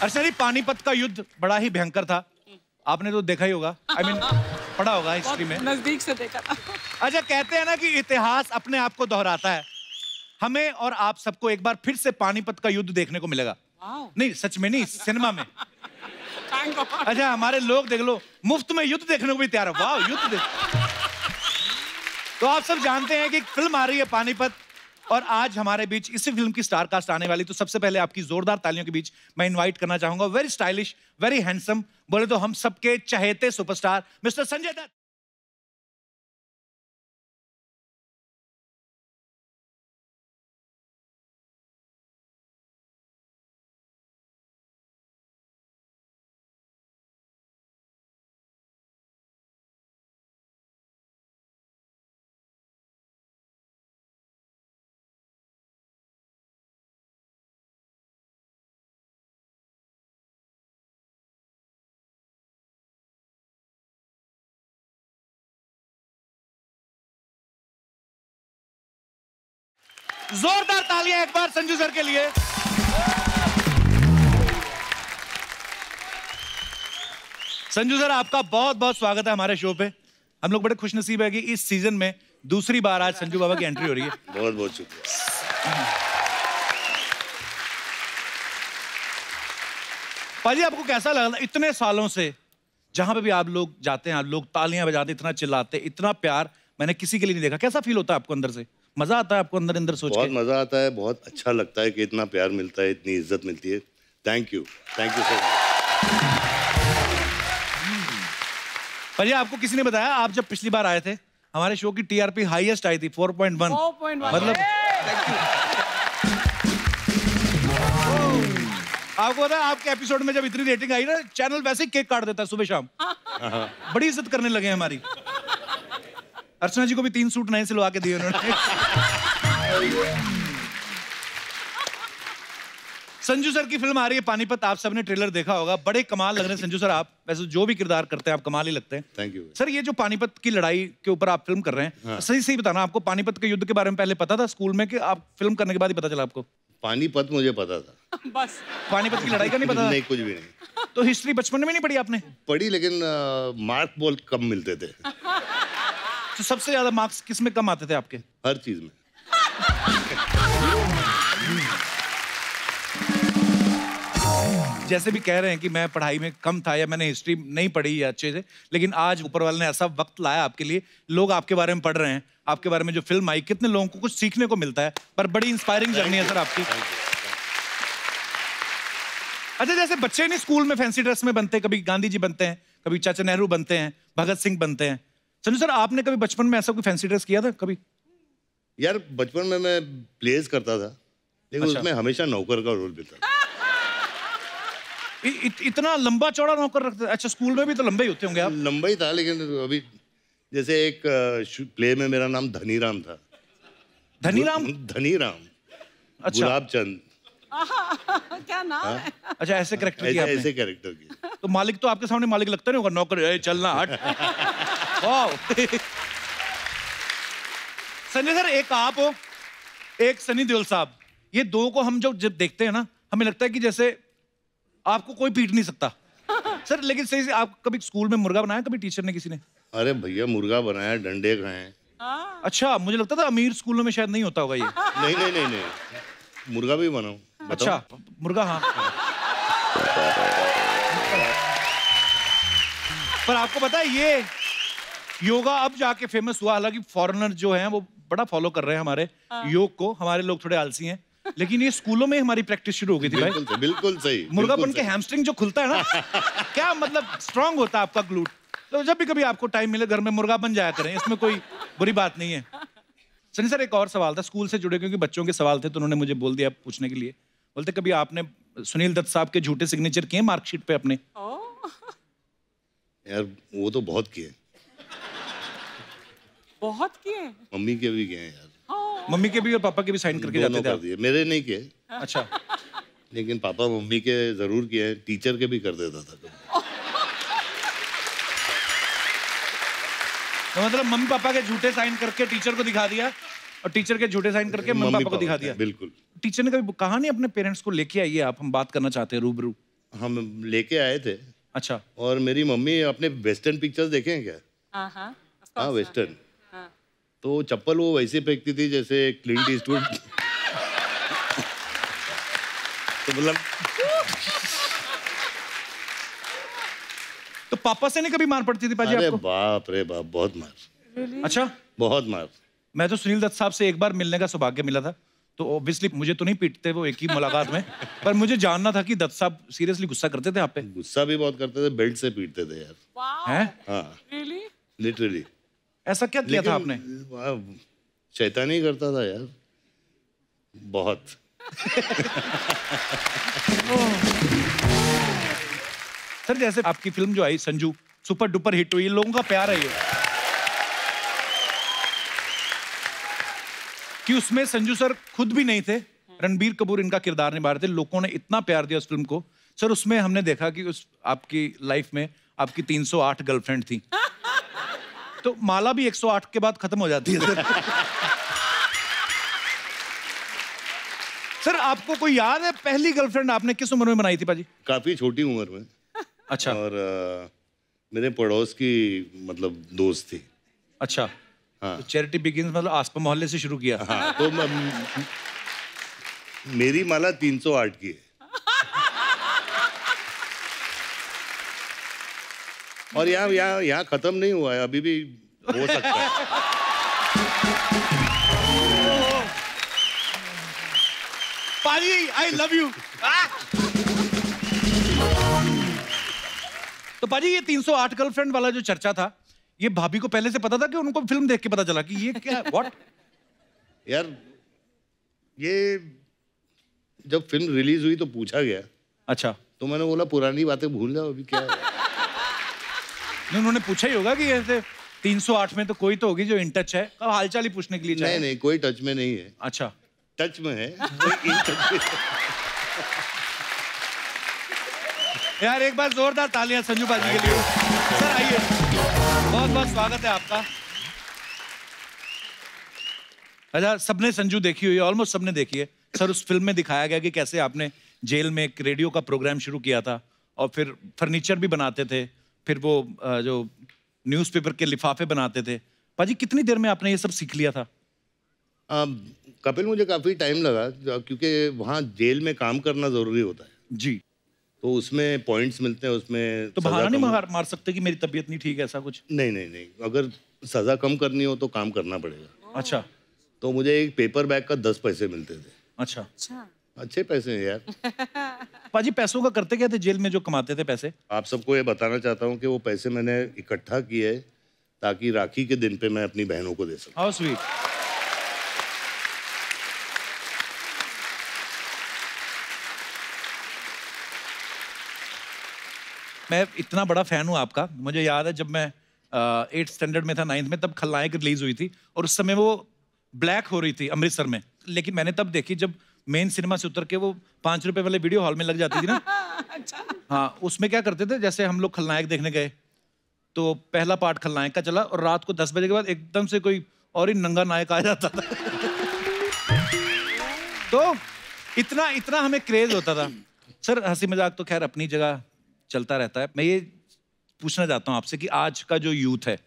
अर्चना जी, पानीपत का युद्ध बड़ा ही भयंकर था, आपने तो देखा ही होगा, I mean, पढ़ा होगा हिस्ट्री में, नजदीक से देखा था। अच्छा, कहते हैं ना कि इतिहास अपने आप को दोहराता है। हमें और आप सबको एक बार फिर से पानीपत का युद्ध देखने को मिलेगा। नहीं, सच में नहीं, सिनेमा में। अच्छा, हमारे लोग देख लो, मुफ्त में युद्ध देखने को भी तैयार है। वाह, युद्ध देख। तो आप सब जानते हैं कि फिल्म आ रही है पानीपत, और आज हमारे बीच इसी फिल्म की स्टार कास्ट आने वाली। तो सबसे पहले आपकी जोरदार तालियों के बीच मैं इनवाइट करना चाहूंगा वेरी स्टाइलिश, वेरी हैंडसम, बोले तो हम सबके चहेते सुपरस्टार मिस्टर संजय दत्त। जोरदार तालियां एक बार संजू सर के लिए। संजू सर, आपका बहुत बहुत स्वागत है हमारे शो पे। हम लोग बड़े खुशनसीब है कि इस सीजन में दूसरी बार आज संजू बाबा की एंट्री हो रही है। बहुत बहुत शुक्रिया। पाजी, आपको कैसा लगा इतने सालों से जहां पे भी आप लोग जाते हैं, लोग तालियां बजाते, इतना चिल्लाते, इतना प्यार मैंने किसी के लिए नहीं देखा। कैसा फील होता है आपको अंदर से? मजा आता है आपको अंदर अंदर सोच के? बहुत मजा आता है, बहुत अच्छा लगता है कि इतना प्यार मिलता है, इतनी इज्जत मिलती है। Thank you so much. पाजी, आपको किसी ने बताया, आप जब पिछली बार आए थे हमारे शो की टीआरपी हाईएस्ट आई थी 4.1। मतलब आपको पता है, आपके एपिसोड में जब इतनी रेटिंग आई ना, चैनल वैसे ही केक काट देता है सुबह शाम। बड़ी इज्जत करने लगे हैं हमारी। अर्चना जी को भी 3 सूट नए सिलवा के दिए उन्होंने। संजू सर की फिल्म आ रही है पानीपत, आप सबने ट्रेलर देखा होगा, बड़े कमाल लग रहे हैं संजू सर। आप वैसे जो भी किरदार करते हैं आप कमाल ही लगते हैं। Thank you sir. ये जो पानीपत की लड़ाई के ऊपर आप फिल्म कर रहे हैं, हाँ। सही सही बताना, आपको पानीपत के युद्ध के बारे में पहले पता था स्कूल में, कि आप फिल्म करने के बाद ही पता चला आपको? पानीपत मुझे पता था, बस पानीपत की लड़ाई का नहीं पता? नहीं, कुछ भी नहीं। तो हिस्ट्री बचपन में नहीं पढ़ी आपने? पढ़ी, लेकिन मार्क बहुत कम मिलते थे। तो सबसे ज्यादा मार्क्स किस में कम आते थे आपके? हर चीज में। जैसे भी कह रहे हैं कि मैं पढ़ाई में कम था, या मैंने हिस्ट्री नहीं पढ़ी है अच्छे से, लेकिन आज ऊपर वाले ने ऐसा वक्त लाया आपके लिए, लोग आपके बारे में पढ़ रहे हैं, आपके बारे में जो फिल्म आई, कितने लोगों को कुछ सीखने को मिलता है। पर बड़ी इंस्पायरिंग जर्नी है सर आपकी। अच्छा, जैसे बच्चे नहीं स्कूल में फैंसी ड्रेस में बनते, कभी गांधी जी बनते हैं, कभी चाचा नेहरू बनते हैं, भगत सिंह बनते हैं। संजू सर, आपने कभी बचपन में ऐसा कोई फैंसी ड्रेस किया था कभी? यार, बचपन में मैं प्लेस करता था, लेकिन अच्छा। उसमें हमेशा नौकर का रोल मिलता था। इतना लंबा चौड़ा नौकर रखते? अच्छा, स्कूल में भी तो लंबे ही होते होंगे आप? लंबा ही था, लेकिन अभी जैसे एक प्ले में मेरा नाम धनीराम था। धनीराम? धनीराम। अच्छा। गुलाब चंद। क्या नाम है? अच्छा, ऐसे कैरेक्टर किया आपने? ऐसे कैरेक्टर किया। तो मालिक तो आपके सामने मालिक लगता नहीं होगा, नौकर ए, चलना हट। वाह। संजय सर, एक आप हो, एक सनी देओल साहब, ये दो को हम जब देखते हैं ना, हमें लगता है कि जैसे आपको कोई पीट नहीं सकता। सर, लेकिन सही से आप कभी स्कूल में मुर्गा बनाया कभी टीचर ने, किसी ने? अरे भैया, मुर्गा बनाया, डंडे खाए। अच्छा, मुझे लगता था अमीर स्कूलों में शायद नहीं होता होगा ये। नहीं नहीं नहीं नहीं, मुर्गा भी बनाऊं। अच्छा, मुर्गा, हाँ। पर आपको पता है ये योगा अब जाके फेमस हुआ, हालांकि फॉरेनर जो हैं वो बड़ा फॉलो कर रहे हैं हमारे योग को, हमारे लोग थोड़े आलसी हैं, लेकिन ये स्कूलों में हमारी प्रैक्टिस शुरू हो गई थी भाई। बिल्कुल सही। मुर्गा बन के हैमस्ट्रिंग जो खुलता है ना, क्या मतलब स्ट्रांग होता है आपका ग्लूट। तो जब भी कभी आपको टाइम मिले घर में मुर्गा बन जाया करें, इसमें कोई बुरी बात नहीं है। सनी सर, एक और सवाल था स्कूल से जुड़े, क्योंकि बच्चों के सवाल थे तो उन्होंने मुझे बोल दिया पूछने के लिए। बोलते, कभी आपने सुनील दत्त साहब के झूठे सिग्नेचर किए मार्कशीट पे अपने? यार, वो तो बहुत किए। बहुत किए। मम्मी के भी किए यार। मम्मी के भी और पापा के भी साइन करके जाते थे आप? मेरे नहीं किए। अच्छा। लेकिन पापा मम्मी के जरूर किए, टीचर के भी कर देता था। तो मतलब मम्मी पापा के झूठे साइन करके टीचर को दिखा दिया, और टीचर के झूठे साइन करके मम्मी पापा को दिखा दिया। बिल्कुल। टीचर ने कभी कहा नहीं अपने पेरेंट्स को लेके आइए आप, हम बात करना चाहते हैं रूबरू? हम लेके आए थे। अच्छा। और मेरी मम्मी अपने वेस्टर्न पिक्चर्स देखे हैं क्या? हाँ हाँ of हाँ, course, वेस्टर्न। हाँ। तो चप्पल वो वैसे फेंकती थी जैसे क्लिंट ईस्टवुड। तो मतलब तो पापा से नहीं कभी मार पड़ती थी पाजी अरे आपको? बाप रे बाप, बहुत मार, Really? अच्छा। बहुत मार। मैं तो सुनील दत्त साहब से एक बार मिलने का सौभाग्य मिला था, तो ऑब्वियसली मुझे तो नहीं पीटते वो एक ही मुलाकात में, पर मुझे जानना था कि दत्त साहब सीरियसली गुस्सा करते थे आप पे? गुस्सा भी बहुत करते थे, बेल्ट से पीटते थे यार। Wow. हैं? हाँ, Really? लिटरली। ऐसा क्या किया था आपने? शैतानी करता था यार, बहुत। सर जैसे आपकी फिल्म जो आई संजू सुपर डुपर हिट हुई, लोगों का प्यार है ये कि उसमें संजू सर खुद भी नहीं थे, रणबीर कपूर इनका किरदार निभा रहे थे, लोगों ने इतना प्यार दिया उस फिल्म को। सर उसमें हमने देखा कि उस आपकी लाइफ में आपकी 308 गर्लफ्रेंड थी, तो माला भी 108 के बाद खत्म हो जाती है सर। सर आपको कोई याद है पहली गर्लफ्रेंड आपने किस उम्र में बनाई थी पाजी? काफी छोटी उम्र में। अच्छा। और मेरे पड़ोस की मतलब दोस्त थी। अच्छा। हाँ। तो चैरिटी बिगिंस मतलब आसपास मोहल्ले से शुरू किया। हाँ, तो मेरी माला 308 की है। और यहाँ खत्म नहीं हुआ है, अभी भी हो सकता है। पाजी आई लव यू। तो पाजी ये 308 गर्लफ्रेंड वाला जो चर्चा था, ये भाभी को पहले से पता था कि उनको फिल्म देख के पता चला कि ये क्या व्हाट? यार ये जब फिल्म रिलीज हुई तो पूछा गया। अच्छा। तो मैंने बोला पुरानी बातें भूल जाओ, अभी क्या है। नहीं उन्होंने पूछा ही होगा कि ऐसे 308 में तो कोई तो होगी जो इन टच है, कब हालचाल ही पूछने के लिए चाहे। नहीं कोई टच में नहीं है। अच्छा। टच में है, कोई इन टच में। यार एक बार जोरदार तालियां संजू पाजी के लिए। सर आइए, बहुत बहुत स्वागत है आपका। अच्छा, सबने संजू देखी हुई है, ऑलमोस्ट सबने देखी है। सर उस फिल्म में दिखाया गया कि कैसे आपने जेल में एक रेडियो का प्रोग्राम शुरू किया था और फिर फर्नीचर भी बनाते थे, फिर वो जो न्यूज़पेपर के लिफाफे बनाते थे। पाजी कितनी देर में आपने ये सब सीख लिया था? कपिल मुझे काफी टाइम लगा, क्योंकि वहाँ जेल में काम करना जरूरी होता है जी। तो उसमें पॉइंट्स मिलते हैं, उसमें तो बहाना नहीं मार सकते कि मेरी तबीयत नहीं ठीक है, ऐसा कुछ? नहीं, अगर सजा कम करनी हो तो काम करना पड़ेगा। अच्छा। तो मुझे एक पेपर बैग का 10 पैसे मिलते थे। अच्छा। अच्छे पैसे हैं यार। पाजी पैसों का करते क्या थे जेल में जो कमाते थे पैसे? आप सबको ये बताना चाहता हूँ कि वो पैसे मैंने इकट्ठा किए ताकि राखी के दिन पे मैं अपनी बहनों को दे सकूं। How sweet. मैं इतना बड़ा फैन हूँ आपका, मुझे याद है जब मैं 8th स्टैंडर्ड में था, 9th में, तब खलनायक रिलीज हुई थी और उस समय वो ब्लैक हो रही थी अमृतसर में, लेकिन मैंने तब देखी जब मेन सिनेमा से उतर के वो 5 रुपए वाले वीडियो हॉल में लग जाती थी ना। अच्छा। हाँ, उसमें क्या करते थे, जैसे हम लोग खलनायक देखने गए तो पहला पार्ट खलनायक का चला और रात को 10 बजे के बाद एकदम से कोई और ही नंगा नायक आ जाता था। तो इतना हमें क्रेज होता था। सर हंसी मजाक तो खैर अपनी जगह चलता रहता है। मैं ये पूछना चाहता हूँ आपसे कि आज का जो यूथ है,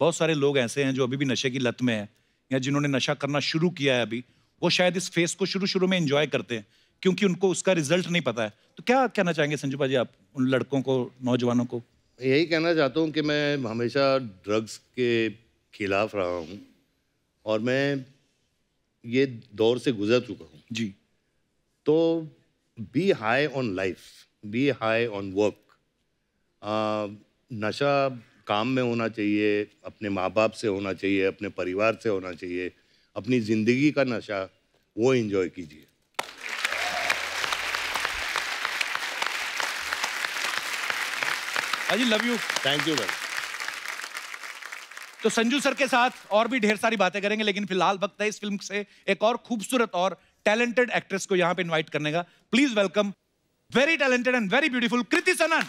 बहुत सारे लोग ऐसे हैं जो अभी भी नशे की लत में है या जिन्होंने नशा करना शुरू किया है अभी, वो शायद इस फेस को शुरू में एंजॉय करते हैं क्योंकि उनको उसका रिजल्ट नहीं पता है। तो क्या कहना चाहेंगे संजू पाजी आप उन लड़कों को, नौजवानों को? यही कहना चाहता हूँ कि मैं हमेशा ड्रग्स के खिलाफ रहा हूँ और मैं ये दौर से गुजर चुका हूँ जी। तो be high on life, be high on work. नशा काम में होना चाहिए, अपने माँ बाप से होना चाहिए, अपने परिवार से होना चाहिए, अपनी जिंदगी का नशा वो एंजॉय कीजिए। अजी लव यू। थैंक यू भाई। तो संजू सर के साथ और भी ढेर सारी बातें करेंगे, लेकिन फिलहाल वक्त है इस फिल्म से एक और खूबसूरत और टैलेंटेड एक्ट्रेस को यहां पे इनवाइट करने का। Please welcome very talented and very beautiful Kriti Sanon.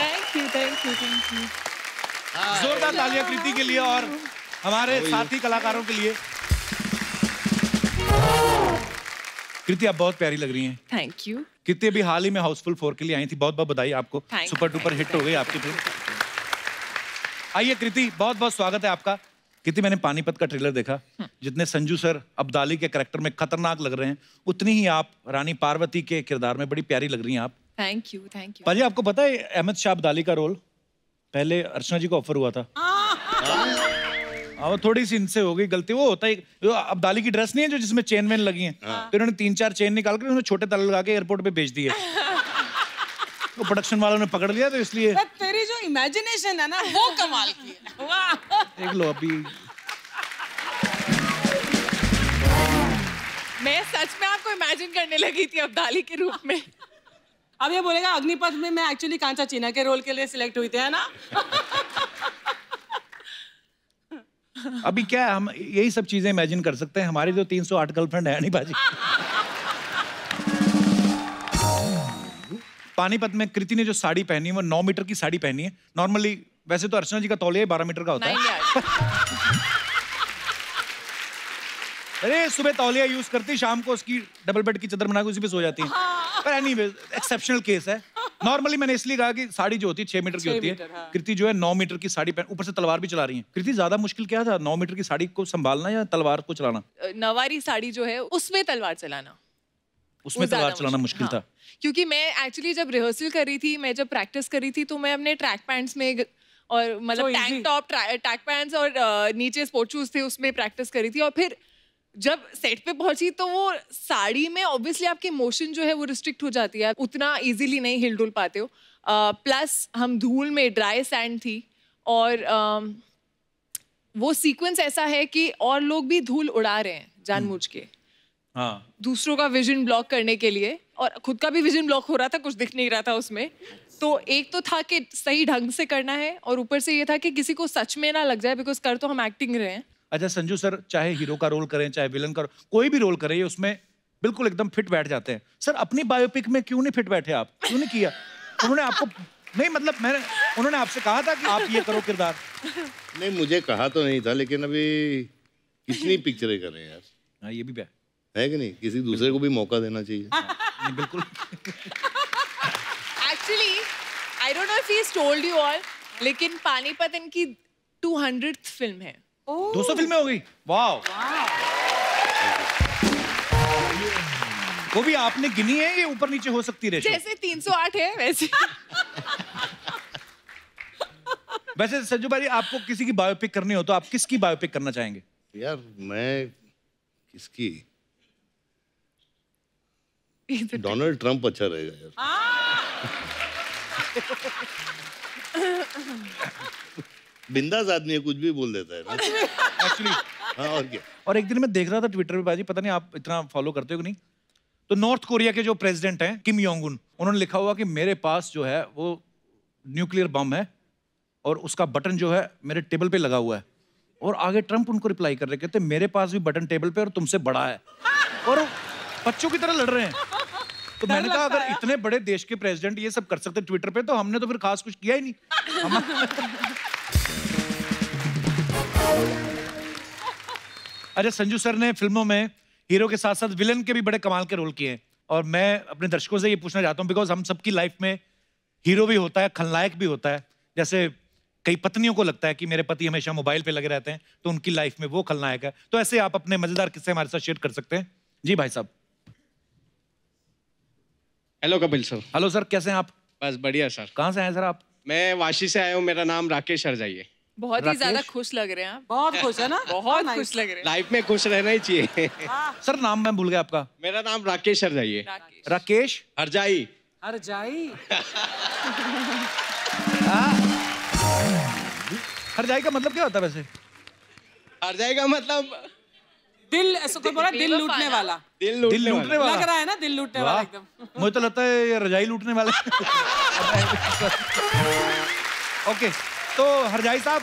Thank you thank you thank you. जोरदार तालियां कृति के लिए और हमारे साथी कलाकारों के लिए। कृति आप बहुत प्यारी लग रही हैं। Thank you. कृति अभी हाल ही में हाउसफुल 4 के लिए आई थी, बहुत बहुत बधाई आपको। Thank सुपर डुपर हिट हो गई आपकी फिल्म। आइए कृति, बहुत बहुत स्वागत है आपका। कृति, मैंने पानीपत का ट्रेलर देखा। जितने संजू सर अब्दाली के कैरेक्टर में खतरनाक लग रहे हैं, उतनी ही आप रानी पार्वती के किरदार में बड़ी प्यारी लग रही हैं आप। Thank you thank you. पाजी, आपको पता है अहमद शाह अब्दाली का रोल पहले अर्चना जी को ऑफर हुआ था। वो थोड़ी सी इनसे हो गई गलती। वो होता है, जो अब्दाली की ड्रेस नहीं है जो जिसमें चेन वेन लगी हैं, तो इन्होंने 3-4 चेन निकाल कर उन्होंने छोटे ताले लगा के एयरपोर्ट पे भेज दिए। तो प्रोडक्शन वालों ने पकड़ लिया, तो इसलिए। तेरी जो इमेजिनेशन है ना, वो कमाल की है। वाह। देख लो अभी। मैं सच में आपको इमेजिन करने लगी थी अब्दाली के रूप में। अब ये बोलेगा अग्निपथ में मैं एक्चुअली कांचा चीना के रोल के लिए सिलेक्ट हुई थी, है ना? अभी क्या है, हम यही सब चीजें इमेजिन कर सकते हैं। हमारी जो 308 गर्लफ्रेंड है नहीं बाजी। पानीपत में कृति ने जो साड़ी पहनी है वो 9 मीटर की साड़ी पहनी है। नॉर्मली वैसे तो अर्चना जी का तौलिया 12 मीटर का होता है। अरे सुबह तौलिया यूज करती, शाम को उसकी डबल बेड की चादर बना के उसी पे सो जाती है। पर एनीवे एक्सेप्शनल केस है। नॉर्मली मैंने इसलिए कहा कि साड़ी जो होती है 6 मीटर की होती है। कृति जो है 9 मीटर की साड़ी पहन, ऊपर से तलवार भी चला रही है। कृति, ज्यादा मुश्किल क्या था, 9 मीटर की साड़ी को संभालना या तलवार को चलाना? नवारी साड़ी जो है उसमें तलवार चलाना। उसमें तलवार चलाना मुश्किल था। क्योंकि मैं एक्चुअली जब रिहर्सल कर रही थी, मैं जब प्रैक्टिस कर रही थी, तो मैं अपने ट्रैक पैंट्स में और मतलब टैंक टॉप, ट्रैक पैंट्स और नीचे स्पोर्ट शूज थे, उसमें प्रैक्टिस करी थी। और फिर जब सेट पे पहुंची तो वो साड़ी में ऑब्वियसली आपकी मोशन जो है वो रिस्ट्रिक्ट हो जाती है, उतना इजीली नहीं हिल डुल पाते हो। प्लस हम धूल में, ड्राई सैंड थी, और वो सीक्वेंस ऐसा है कि और लोग भी धूल उड़ा रहे हैं जानबूझ के। हाँ। दूसरों का विजन ब्लॉक करने के लिए, और खुद का भी विजन ब्लॉक हो रहा था, कुछ दिख नहीं रहा था उसमें। तो एक तो था कि सही ढंग से करना है, और ऊपर से ये था कि किसी को सच में ना लग जाए, बिकॉज कर तो हम एक्टिंग रहे हैं। अच्छा संजू सर, चाहे हीरो का रोल करें चाहे विलन का, कोई भी रोल करें, ये उसमें बिल्कुल एकदम फिट बैठ जाते हैं। सर अपनी बायोपिक में क्यों नहीं फिट बैठे आप? क्यों नहीं किया उन्होंने आपको? नहीं मतलब उन्होंने आपसे कहा था कि आप ये करो किरदार? नहीं, मुझे कहा तो नहीं था, लेकिन अभी कितनी पिक्चरें कर रहे हैं यार। हाँ ये भी है कि नहीं, किसी दूसरे को भी मौका देना चाहिए। नहीं बिल्कुल। Actually I don't know if he told you all, लेकिन पानीपत इनकी 200th फिल्म है। 200 फिल्में हो गई, वाह। वो भी आपने गिनी है, ये ऊपर नीचे हो सकती है? जैसे 308 है वैसे। वैसे संजू भाई, आपको किसी की बायोपिक करनी हो तो आप किसकी बायोपिक करना चाहेंगे? यार मैं किसकी, डोनाल्ड ट्रंप अच्छा रहेगा यार। बिंदास आदमी है, कुछ भी बोल देता है ना एक्चुअली। हाँ और क्या। और एक दिन मैं देख रहा था ट्विटर पे बाजी, पता नहीं आप इतना फॉलो करते हो कि नहीं, तो नॉर्थ कोरिया के जो प्रेसिडेंट हैं किम योंग उन, उन्होंने लिखा हुआ कि मेरे पास जो है वो न्यूक्लियर बम है और उसका बटन जो है मेरे टेबल पे लगा हुआ है। और आगे ट्रंप उनको रिप्लाई कर रहे, कहते मेरे पास भी बटन टेबल पे और तुमसे बड़ा है, और बच्चों की तरह लड़ रहे हैं। तो मैंने कहा अगर इतने बड़े देश के प्रेसिडेंट ये सब कर सकते ट्विटर पे, तो हमने तो फिर खास कुछ किया ही नहीं। अच्छा संजू सर ने फिल्मों में हीरो के साथ साथ विलन के भी बड़े कमाल के रोल किए हैं, और मैं अपने दर्शकों से ये पूछना चाहता हूँ, बिकॉज हम सबकी लाइफ में हीरो भी होता है, खलनायक भी होता है। जैसे कई पत्नियों को लगता है कि मेरे पति हमेशा मोबाइल पे लगे रहते हैं, तो उनकी लाइफ में वो खलनायक है। तो ऐसे आप अपने मजेदार किस्से हमारे साथ शेयर कर सकते हैं। जी भाई साहब। Hello Kapil sir. Hello sir, कैसे हैं आप? बस बढ़िया सर। कहाँ से आए सर आप? मैं वाशी से आया हूँ, मेरा नाम राकेश हरजाई। बहुत ही ज्यादा खुश लग रहे हैं आप। बहुत खुश है ना? बहुत खुश लग रहे हैं। लाइफ में खुश रहना ही चाहिए। सर नाम मैं भूल गया आपका। मेरा नाम राकेश हरजाई है। राकेश हरजाई। हरजाई। हरजाई का मतलब क्या होता है वैसे? हरजाई का मतलब दिल, ऐसा कोई बोला दिल लूटने वाला। दिल लूटने वाला। लग रहा है ना दिल लूटने वाला एकदम। मुझे तो लगता है ये रजाई लूटने वाले। ओके, तो हरजाई साहब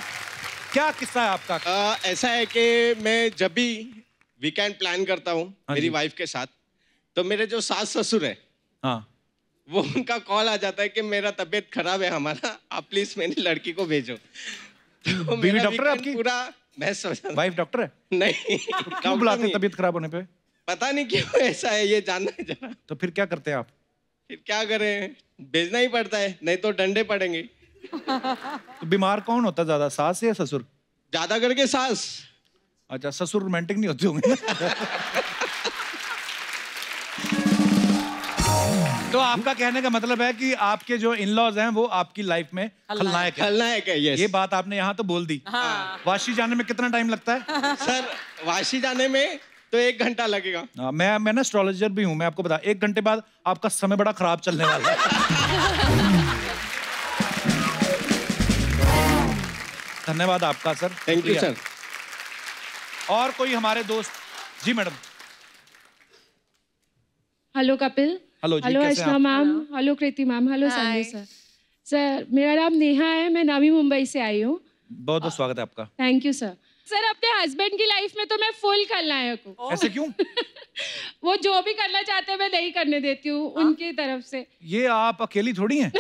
क्या किस्सा है आपका? ऐसा है कि मैं जब भी वीकेंड प्लान करता हूँ मेरी वाइफ के साथ, तो मेरे जो सास ससुर है हाँ, वो उनका कॉल आ जाता है कि मेरा तबीयत खराब है हमारा, आप प्लीज मेरी लड़की को भेजो। तो बीवी डॉक्टर है आपकी? पूरा मैं समझा वाइफ डॉक्टर है? नहीं क्यों बुलाते हैं तबीयत खराब होने पे? पता नहीं क्यों ऐसा है, ये जानना है जरा। तो फिर क्या करते हैं आप? फिर क्या करें, भेजना ही पड़ता है, नहीं तो डंडे पड़ेंगे। तो बीमार कौन होता है ज्यादा, सास या ससुर? ज्यादा करके सास। अच्छा, ससुर रोमांटिक नहीं होते होंगे। तो आपका कहने का मतलब है कि आपके जो इन-लॉज हैं वो आपकी लाइफ में खलनायक है। खलनायक है, यस। ये बात आपने यहाँ तो बोल दी। हाँ। वाशी जाने में कितना टाइम लगता है? सर वाशी जाने में तो 1 घंटा लगेगा। मैं ना एस्ट्रोलॉजर भी हूँ, मैं आपको बता 1 घंटे बाद आपका समय बड़ा खराब चलने वाला है। धन्यवाद आपका सर। Thank you sir. और कोई हमारे दोस्त? जी मैडम। हेलो कपिल। हेलो जी, हेलो कैसे हैं अर्चना आप? Ma'am, hello Kriti ma'am, hello Sanjay sir. Sir मेरा नाम नेहा है, मैं नवी मुंबई से आई हूँ। बहुत बहुत स्वागत है आपका। Thank you sir. सर अपने हस्बैंड की लाइफ में तो मैं फुल खलनायक हूँ। ऐसे क्यों? वो जो भी करना चाहते हैं मैं नहीं करने देती हूँ उनकी तरफ से। ये आप अकेली थोड़ी हैं।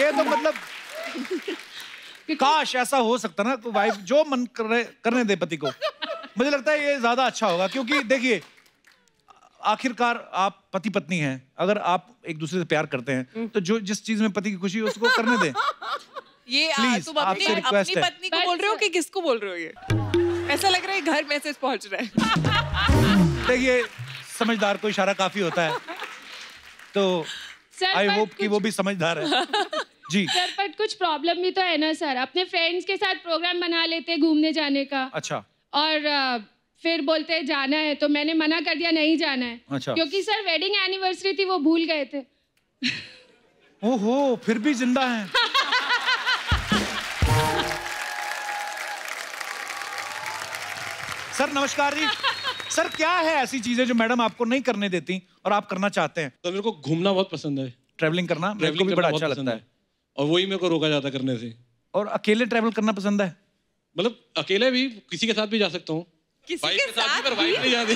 ये तो मतलब काश ऐसा हो सकता ना, तो वाइफ जो मन करने दे पति को। मुझे लगता है ये ज्यादा अच्छा होगा, क्योंकि देखिए आखिरकार आप पति पत्नी हैं, अगर आप एक दूसरे से प्यार करते हैं तो जो जिस चीज में पति की खुशी है उसको करने दें। ये Please, तुम अपनी आपसे request है। पत्नी को बोल रहे हो कि किसको बोल रहे हो? ये ऐसा लग रहा है घर मैसेज पहुंच रहा है। देखिए समझदार को इशारा काफी होता है, तो सर आई पर होप कि वो भी समझदार है। जी सर पर कुछ प्रॉब्लम भी तो है ना सर। अपने फ्रेंड्स के साथ प्रोग्राम बना लेते हैं घूमने जाने का, अच्छा और फिर बोलते हैं जाना है, तो मैंने मना कर दिया नहीं जाना है। अच्छा। क्योंकि सर वेडिंग एनिवर्सरी थी, वो भूल गए थे। ओहो, फिर भी जिंदा हैं। सर नमस्कार जी। सर क्या है ऐसी चीजें जो मैडम आपको नहीं करने देती और आप करना चाहते हैं? तो मेरे को घूमना बहुत पसंद है, ट्रैवलिंग करना मेरे को ट्रैवलिंग भी करना बड़ा बहुत अच्छा पसंद लगता है। और वही मेरे को रोका जाता करने से। और अकेले ट्रैवल करना पसंद है? मतलब अकेले भी, किसी के साथ भी जा सकता हूँ। किसी वाइफ के साथ भी, पर वाइफ नहीं जाती।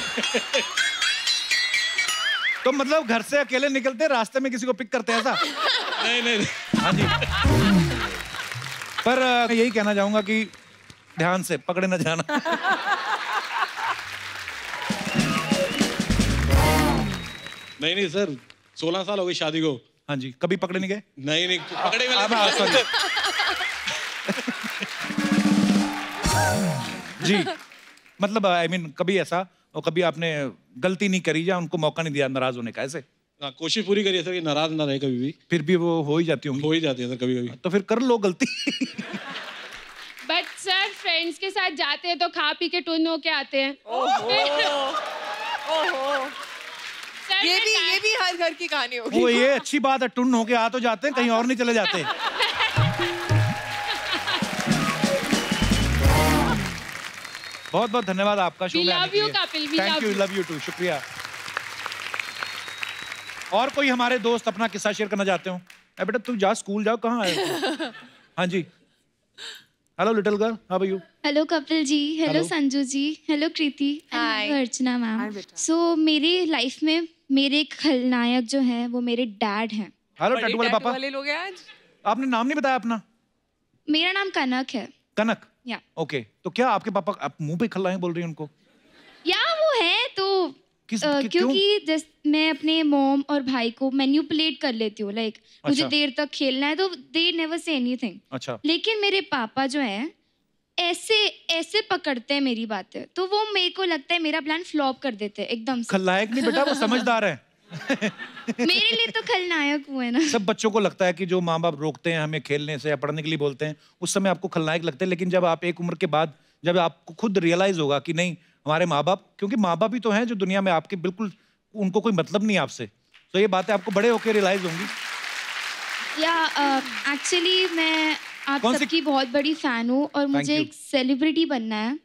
तो मतलब घर से अकेले निकलते रास्ते में किसी को पिक करते हैं ऐसा? नहीं नहीं नहीं। हाँ जी। पर मैं यही कहना चाहूंगा कि ध्यान से पकड़े न जाना। नहीं नहीं सर, 16 साल हो गई शादी को। हाँ जी, कभी पकड़े नहीं गए? नहीं नहीं, पकड़े में सॉरी जी, मतलब आई मीन कभी ऐसा, और कभी आपने गलती नहीं करी या उनको मौका नहीं दिया नाराज होने का, ऐसे? हाँ, कोशिश पूरी करिए सर कि नाराज ना रहे कभी भी। फिर भी वो हो ही जाती होंगी। हो ही जाती है सर कभी कभी। तो फिर कर लो गलती। बट सर फ्रेंड्स के साथ जाते हैं तो खा पी के टुन होके आते हैं। सर ये भी हर घर की कहानी होगी। वो ये अच्छी बात है, टुन होके आ तो जाते हैं, कहीं और नहीं चले जाते। बहुत बहुत धन्यवाद आपका शो We में आने love के you, लिए। Kapil, we Thank love you, you. love you too, शुक्रिया। और कोई हमारे दोस्त अपना किस्सा शेयर करना चाहते हो? बेटा तू जा, स्कूल जाओ, कहाँ आए हो? हाँ जी। Hello little girl, how are you? Hello Kapil ji, hello Hello. Sanju ji, hello Kriti, Hi. Hello Archana ma'am. So मेरी लाइफ में मेरे खलनायक जो हैं वो मेरे डैड हैं। हेलो बड़े टैटू वाले टैटू पापा। वाले लोग हैं आज। आपने नाम नहीं बताया अपना? मेरा नाम कनक है। कनक। या ओके, तो क्या आपके पापा आप मुंह पे खल्लाएं बोल रही हैं उनको? या वो है तो क्यों? क्योंकि मैं अपने मॉम और भाई को मैन्युपुलेट कर लेती हूँ। लाइक मुझे अच्छा। देर तक खेलना है तो दे नेवर से एनीथिंग। अच्छा। लेकिन मेरे पापा जो हैं ऐसे ऐसे पकड़ते हैं मेरी बातें, तो वो मेरे को लगता है मेरा प्लान फ्लॉप कर देते हैं एकदम से। खलनायक नहीं बेटा, वो समझदार है। मेरे लिए तो खलनायक हुए ना। सब बच्चों को लगता है कि जो माँ बाप रोकते हैं हमें खेलने से या पढ़ने के लिए बोलते हैं, उस समय आपको खलनायक लगते हैं, लेकिन जब आप एक उम्र के बाद जब आपको खुद रियलाइज होगा कि नहीं हमारे माँ बाप, क्योंकि माँ बाप ही तो हैं जो दुनिया में आपके बिल्कुल उनको कोई मतलब नहीं आपसे, तो ये बातें आपको बड़े होकर रियलाइज होंगी। या एक्चुअली मैं आप कौन सी- सबकी बहुत बड़ी फैन हूँ और मुझे you. एक सेलिब्रिटी बनना है,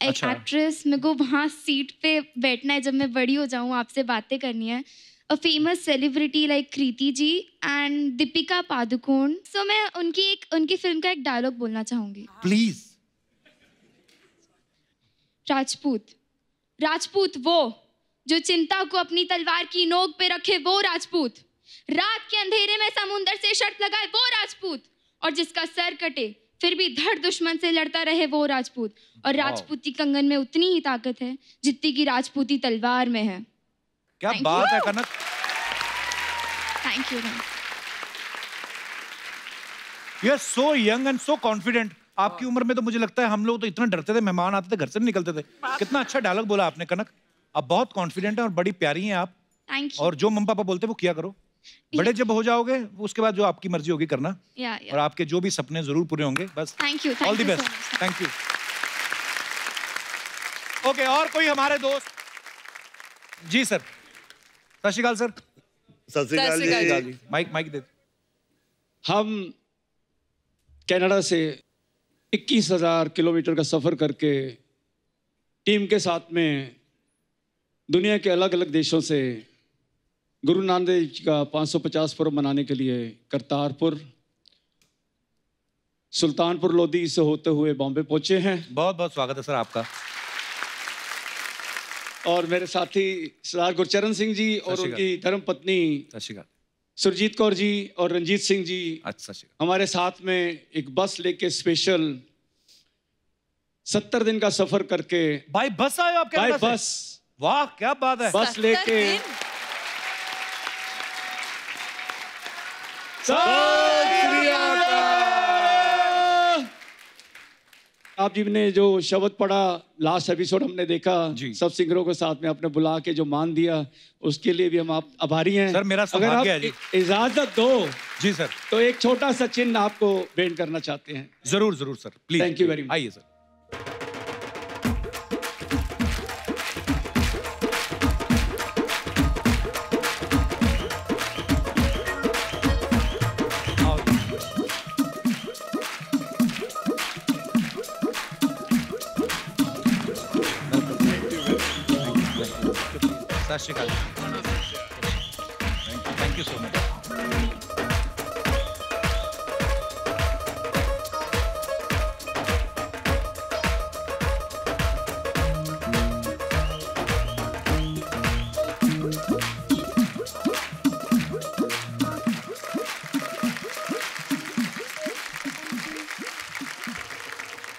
एक अच्छा। एक्ट्रेस। मेरे को वहाँ सीट पे बैठना है जब मैं बड़ी हो जाऊँ, आपसे बातें करनी है। A famous celebrity like Kriti ji and Deepika Padukone. So मैं उनकी फिल्म का एक डायलॉग बोलना चाहूँगी। प्लीज। राजपूत, राजपूत वो जो चिंता को अपनी तलवार की नोक पे रखे, वो राजपूत। रात के अंधेरे में समुंदर से शर्त लगाए, वो राजपूत। और जिसका सर कटे फिर भी धड़ दुश्मन से लड़ता रहे, वो राजपूत। और राजपूती कंगन में उतनी ही ताकत है जितनी की राजपूती तलवार में है। क्या बात है Kanak. Thank you. You are so young and so confident. आपकी उम्र में तो मुझे लगता है हम लोग तो इतना डरते थे, मेहमान आते थे घर से नहीं निकलते थे। कितना अच्छा डायलॉग बोला आपने कनक। आप बहुत कॉन्फिडेंट हैं और बड़ी प्यारी हैं आप। Thank you. और जो मम्मी पापा बोलते हैं वो किया करो। बड़े जब हो जाओगे उसके बाद जो आपकी मर्जी होगी करना। और आपके जो भी सपने जरूर पूरे होंगे। बस thank you. All the best. Thank you. Okay, और कोई हमारे दोस्त? जी सर। सत श्री अकाल सर। सत श्री अकाल जी। माइक दे। हम कनाडा से 21,000 किलोमीटर का सफ़र करके टीम के साथ में दुनिया के अलग अलग देशों से गुरु नानक देव जी का 550 पर्व मनाने के लिए करतारपुर, सुल्तानपुर लोधी से होते हुए बॉम्बे पहुंचे हैं। बहुत बहुत स्वागत है सर आपका। और मेरे साथी सरदार गुरचरण सिंह जी और उनकी धर्मपत्नी सुरजीत कौर जी और रंजीत सिंह जी हमारे साथ में एक बस लेके स्पेशल 70 दिन का सफर करके। बाय बस आए आप? बाय बस। वाह क्या बात है। बस लेके आप जी ने जो शब्द पढ़ा, लास्ट एपिसोड हमने देखा, सब सिंगरों को साथ में आपने बुला के जो मान दिया, उसके लिए भी हम आप आभारी हैं सर। मेरा सौभाग्य है जी। इजाजत दो जी सर, तो एक छोटा सा चिन्ह आपको भेंट करना चाहते हैं। जरूर जरूर sir, please. Thank you very much. आइए सर। सत श्री अकाल। Thank you so much.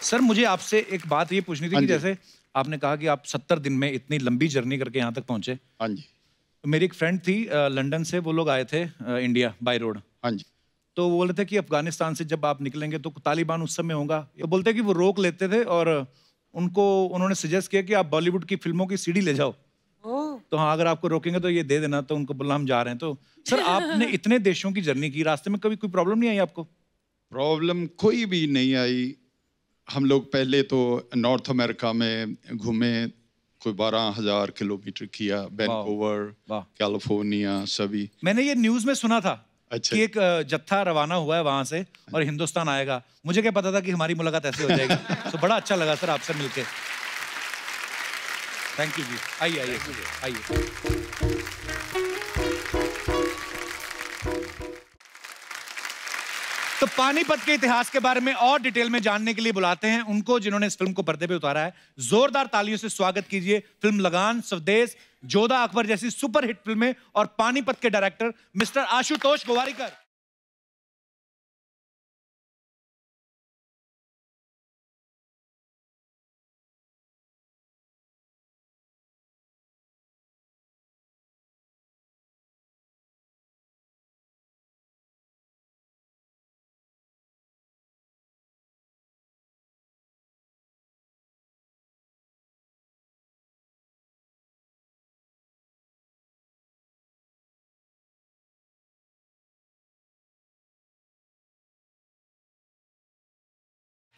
Sir मुझे आपसे एक बात ये पूछनी थी कि जैसे आपने कहा कि आप 70 दिन में इतनी लंबी जर्नी करके यहाँ तक पहुंचे। हाँ जी। तो मेरी एक फ्रेंड थी लंदन से, वो लोग आए थे इंडिया बाय रोड। हाँ जी। तो वो बोले थे कि अफगानिस्तान से जब आप निकलेंगे तो तालिबान उस समय होगा। ये बोलते कि वो रोक लेते थे और उन्होंने सजेस्ट किया कि आप बॉलीवुड की फिल्मों की सीडी ले जाओ। तो हाँ, अगर आपको रोकेंगे तो ये दे देना। तो उनको बोला हम जा रहे हैं। तो सर आपने इतने देशों की जर्नी की, रास्ते में कभी कोई प्रॉब्लम नहीं आई आपको? प्रॉब्लम कोई भी नहीं आई। हम लोग पहले तो नॉर्थ अमेरिका में घूमे, कोई 12,000 किलोमीटर किया, वैनकूवर, कैलिफोर्निया सभी। मैंने ये न्यूज़ में सुना था कि एक जत्था रवाना हुआ है वहां से और हिंदुस्तान आएगा। मुझे क्या पता था कि हमारी मुलाकात ऐसे हो जाएगी। तो बड़ा अच्छा लगा सर आपसे मिलके। थैंक यू जी। आइए आइए आइए। तो पानीपत के इतिहास के बारे में और डिटेल में जानने के लिए बुलाते हैं उनको जिन्होंने इस फिल्म को पर्दे पे उतारा है। जोरदार तालियों से स्वागत कीजिए फिल्म लगान, स्वदेश, जोधा अकबर जैसी सुपरहिट फिल्में और पानीपत के डायरेक्टर मिस्टर आशुतोष गोवारिकर।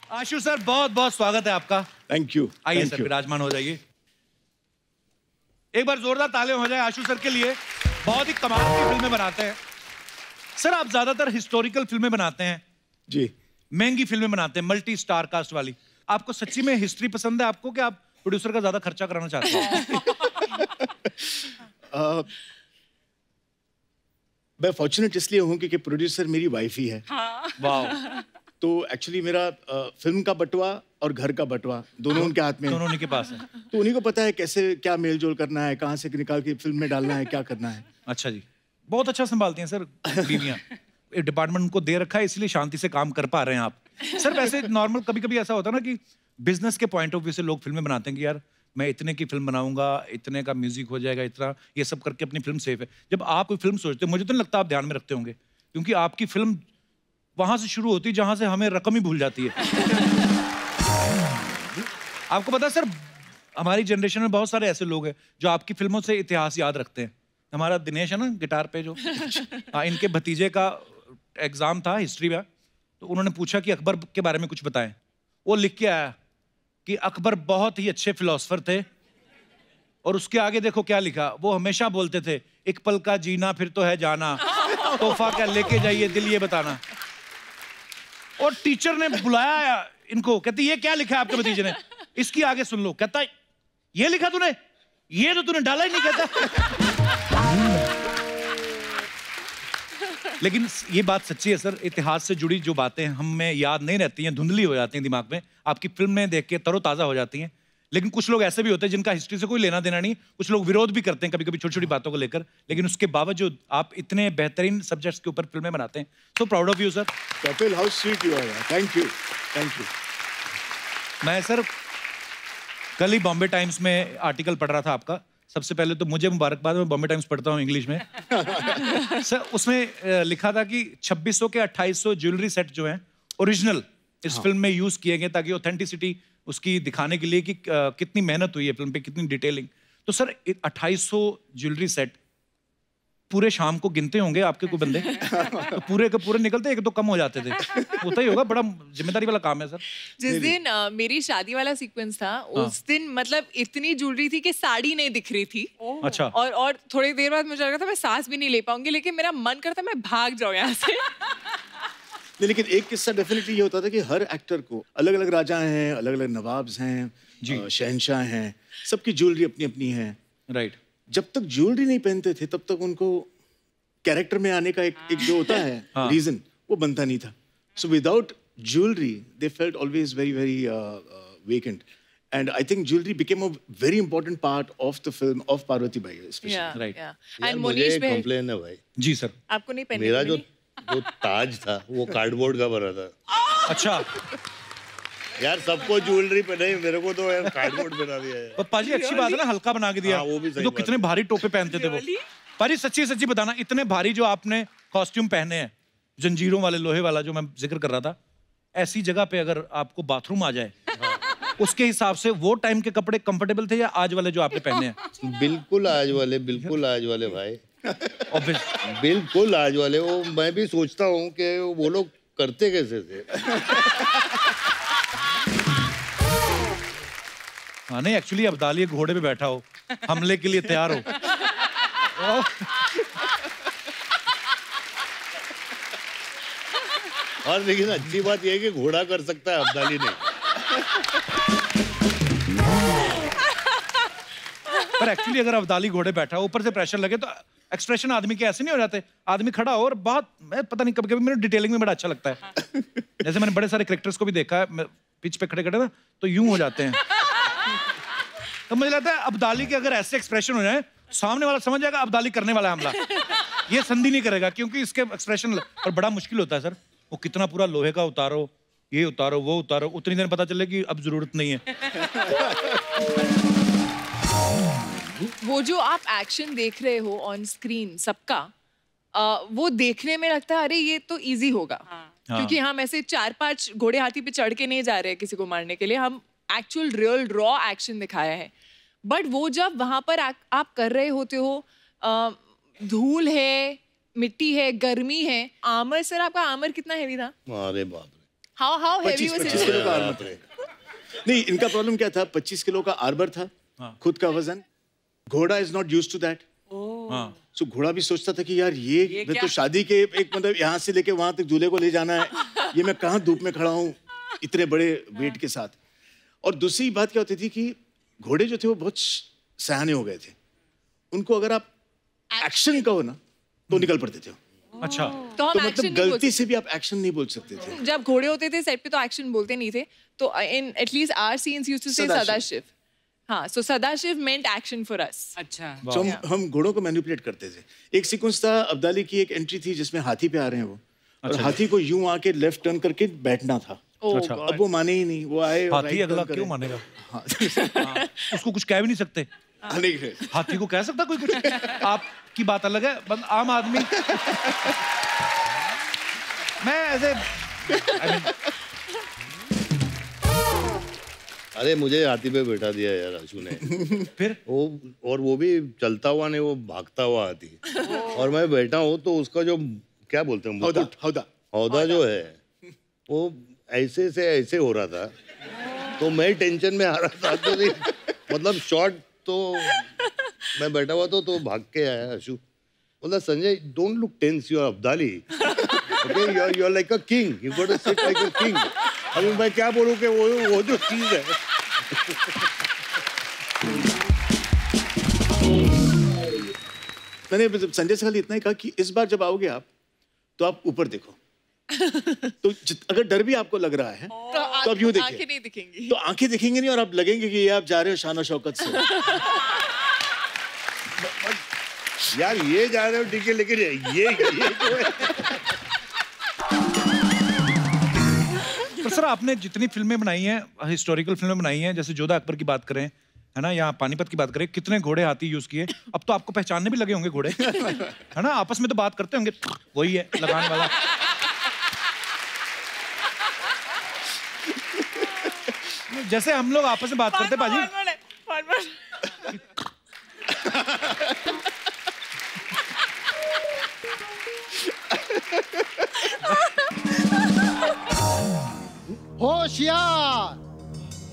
आशु सर बहुत बहुत स्वागत है आपका। Thank you. आइए सर, विराजमान हो जाइए। एक बार जोरदार तालियां हो जाए आशु सर के लिए। बहुत ही कमाल की फिल्में बनाते हैं सर। आप ज्यादातर हिस्टोरिकल फिल्में बनाते हैं जी, महंगी फिल्में बनाते हैं, मल्टी स्टार कास्ट वाली। आपको सच्ची में हिस्ट्री पसंद है आपको, कि आप प्रोड्यूसर का ज्यादा खर्चा कराना चाहते हैं? मैं फॉर्चुनेट इसलिए हूँ क्योंकि प्रोड्यूसर मेरी वाइफ ही है। वाह। तो एक्चुअली मेरा फिल्म का बटवा और घर का बटवा दोनों उनके हाथ में है। दोनों उन्हीं के पास है। तो उन्हीं को पता है कैसे क्या मेल जोल करना है, कहाँ से निकाल के फिल्म में डालना है, क्या करना है। अच्छा जी, बहुत अच्छा संभालती हैं सर बीवियाँ। डिपार्टमेंट उनको दे रखा है, इसलिए शांति से काम कर पा रहे हैं आप। सर वैसे नॉर्मल कभी कभी ऐसा होता है ना कि बिजनेस के पॉइंट ऑफ व्यू से लोग फिल्में बनाते हैं कि यार मैं इतने की फिल्म बनाऊंगा, इतने का म्यूजिक हो जाएगा, इतना ये सब करके अपनी फिल्म सेफ है। जब आप कोई फिल्म सोचते हो, मुझे तो नहीं लगता आप ध्यान में रखते होंगे, क्योंकि आपकी फिल्म वहां से शुरू होती है जहां से हमें रकम ही भूल जाती है। आपको पता है सर, हमारी जनरेशन में बहुत सारे ऐसे लोग हैं जो आपकी फिल्मों से इतिहास याद रखते हैं। हमारा दिनेश है ना गिटार पे जो, हाँ, इनके भतीजे का एग्जाम था हिस्ट्री में, तो उन्होंने पूछा कि अकबर के बारे में कुछ बताएं। वो लिख के आया कि अकबर बहुत ही अच्छे फिलोसफर थे, और उसके आगे देखो क्या लिखा, वो हमेशा बोलते थे एक पल का जीना फिर तो है जाना, तोहफा क्या लेके जाइए दिल ये बताना। और टीचर ने बुलाया इनको, कहती ये क्या लिखा है आपके भतीजे ने, इसकी आगे सुन लो। कहता ये लिखा तूने, ये तो तूने डाला ही नहीं। कहता लेकिन ये बात सच्ची है सर, इतिहास से जुड़ी जो बातें हमें याद नहीं रहती हैं, धुंधली हो जाती हैं दिमाग में, आपकी फिल्में देख के तरोताजा हो जाती हैं। लेकिन कुछ लोग ऐसे भी होते हैं जिनका हिस्ट्री से कोई लेना देना नहीं, कुछ लोग विरोध भी करते हैं कभी कभी छोटी छोटी बातों को लेकर, लेकिन उसके बावजूद आप इतने बेहतरीन सब्जेक्ट्स के ऊपर फिल्में बनाते हैं। So proud of you sir. Kapil, how sweet you are. Thank you, thank you. मैं सर कल ही बॉम्बे टाइम्स में आर्टिकल पढ़ रहा था आपका। सबसे पहले तो मुझे मुबारकबाद, मैं बॉम्बे टाइम्स पढ़ता हूँ इंग्लिश में। सर उसमें लिखा था कि 2600 के 2800 ज्वेलरी सेट जो हैं ओरिजिनल इस फिल्म में यूज किए गए, ताकि ऑथेंटिसिटी उसकी दिखाने के लिए कि कितनी मेहनत हुई है फिल्म पे, कितनी डिटेलिंग। तो सर 2800 ज्वेलरी सेट पूरे शाम को गिनते होंगे आपके कोई बंदे? तो पूरे के पूरे निकलते, एक दो कम हो जाते थे, होता ही होगा, बड़ा जिम्मेदारी वाला काम है सर। जिस दिन मेरी शादी वाला सीक्वेंस था, उस दिन मतलब इतनी ज्वेलरी थी कि साड़ी नहीं दिख रही थी। अच्छा। और थोड़ी देर बाद मुझे लगा था मैं सांस भी नहीं ले पाऊंगी, लेकिन मेरा मन करता मैं भाग जाऊं यहाँ से। लेकिन एक किस्सा डेफिनेटली ये होता था कि हर एक्टर को अलग अलग राजा हैं, अलग अलग नवाब्स हैं, शहनशाह हैं, सबकी ज्वेलरी अपनी अपनी है। राइट। जब तक ज्वेलरी नहीं पहनते थे तब तक उनको कैरेक्टर में आने का एक जो होता है रीजन, वो बनता नहीं था। So without jewellery they felt always very very vacant, and I think jewellery became a very important part of the film of Parvati by specially. Right. मुझे कंप्लेन है भाई। जी सर। आपको नहीं पहनने मेरा जो ताज था वो कार्डबोर्ड का बना था। अच्छा यार, सबको ज्वेलरी पे नहीं, मेरे को तो यार कार्डबोर्ड बना दिया है। पाजी अच्छी बात है ना, हल्का बना के दिया। हाँ, वो भी सही तो बात कितने भारी टोपे पहनते थे वो। पाजी सच्ची सच्ची बताना, इतने भारी जो आपने कॉस्ट्यूम पहने हैं, जंजीरों वाले, लोहे वाला जो मैं जिक्र कर रहा था, ऐसी जगह पे अगर आपको बाथरूम आ जाए, उसके हिसाब से वो टाइम के कपड़े कंफर्टेबल थे या आज वाले जो आपने पहने हैं? बिल्कुल आज वाले, बिल्कुल आज वाले भाई, बिल्कुल आज वाले। वो मैं भी सोचता हूँ कि वो लोग करते कैसे थे। हाँ नहीं, एक्चुअली अब्दाली घोड़े पे बैठा हो, हमले के लिए तैयार हो। और लेकिन अच्छी बात यह है कि घोड़ा कर सकता है, अब्दाली नहीं। पर एक्चुअली अगर अब्दाली घोड़े बैठा हो, ऊपर से प्रेशर लगे, तो एक्सप्रेशन आदमी के ऐसे नहीं हो जाते। आदमी खड़ा हो और बहुत, मैं पता नहीं, कभी कभी मेरे डिटेलिंग में बड़ा अच्छा लगता है। जैसे मैंने बड़े सारे कैरेक्टर्स को भी देखा है, पिच पे खड़े खड़े ना, तो यूं हो जाते हैं। तो मुझे लगता है अब्दाली के अगर ऐसे एक्सप्रेशन हो जाए, सामने वाला समझ जाएगा अब्दाली करने वाला हमला, ये संधि नहीं करेगा, क्योंकि इसके एक्सप्रेशन पर बड़ा मुश्किल होता है सर। वो कितना पूरा लोहे का उतारो, ये उतारो, वो उतारो, उतनी देर पता चले कि अब जरूरत नहीं है। वो जो आप एक्शन देख रहे हो ऑन स्क्रीन सबका, वो देखने में लगता है अरे ये तो इजी होगा। क्योंकि हम ऐसे 4-5 घोड़े हाथी पे चढ़ के नहीं जा रहे हैं किसी को मारने के लिए, हम एक्चुअल रियल रॉ एक्शन दिखाया है। बट वो जब वहां पर आप कर रहे होते हो, धूल है, मिट्टी है, गर्मी है, आर्मर, सर आपका आर्मर कितना हेवी था? अरे बाप रे, हाउ हेवी वाज 25 किलो का आर्मर था। नहीं, इनका प्रॉब्लम क्या था, 25 किलो का आर्मर था, खुद का वजन। घोड़ा is not used to that. So घोड़ा भी सोचता था कि यार ये मैं तो शादी के एक मतलब यहाँ से लेके वहां तक दूल्हे को ले जाना है, ये मैं कहाँ धूप में खड़ा हूँ इतने बड़े वेट के साथ। और दूसरी बात क्या होती थी कि घोड़े जो थे वो बहुत सयाने हो गए थे, उनको अगर आप एक्शन कहो ना तो निकल पड़ते थे। अच्छा। तो हम मतलब गलती से भी आप एक्शन नहीं बोल सकते थे? जब घोड़े होते थे सेट पे तो एक्शन बोलते नहीं थे, तो in at least our scenes used to say Sadashiv. हाँ, so Sadashiv meant action for us. अच्छा। तो हम घोड़ों को मैनिपुलेट करते थे। एक सीक्वेंस था, अब्दाली की एक एंट्री थी जिसमें हाथी पे आ रहे हैं वो, और हाथी को यूं आके लेफ्ट टर्न करके बैठना था। अच्छा। अब वो माने ही नहीं, वो आए और हाथी अगला क्यों मानेगा? हाँ। उसको कुछ कह भी नहीं सकते। हाथी को कह सकता कोई कुछ? आपकी बात अलग है, आम आदमी। मैं ऐसे अरे मुझे हाथी पे बैठा दिया यार आशु ने। फिर वो भी चलता हुआ नहीं, वो भागता हुआ हाथी। और मैं बैठा हूँ तो उसका जो क्या बोलते हैं, हौदा जो है वो ऐसे से ऐसे हो रहा था, तो मैं टेंशन में आ रहा था। तो मतलब शॉट तो मैं बैठा हुआ तो भाग के आया आशु, बोला Sanjay don't look tense, you are Abdali, okay, you are like a king, you got to sit like a king. अभी मैं क्या बोलूं कि वो जो चीज है। मैंने संजय से खाली इतना ही कहा कि इस बार जब आओगे आप तो आप ऊपर देखो। तो अगर डर भी आपको लग रहा है तो आप यूं देखिए, आंखें नहीं दिखेंगी, तो आंखें दिखेंगी नहीं और आप लगेंगे कि ये आप जा रहे हो शान और शौकत से। यार ये जा रहे हो ठीक है, लेकिन ये तो है। पर सर आपने जितनी फिल्में बनाई हैं, हिस्टोरिकल फिल्में बनाई हैं, जैसे जोधा अकबर की बात करें, है ना, या पानीपत की बात करें, कितने घोड़े हाथी यूज किए, अब तो आपको पहचानने भी लगे होंगे घोड़े, है ना, आपस में तो बात करते होंगे, वही है लगान वाला। जैसे हम लोग आपस में बात करते पाजी। होशियार,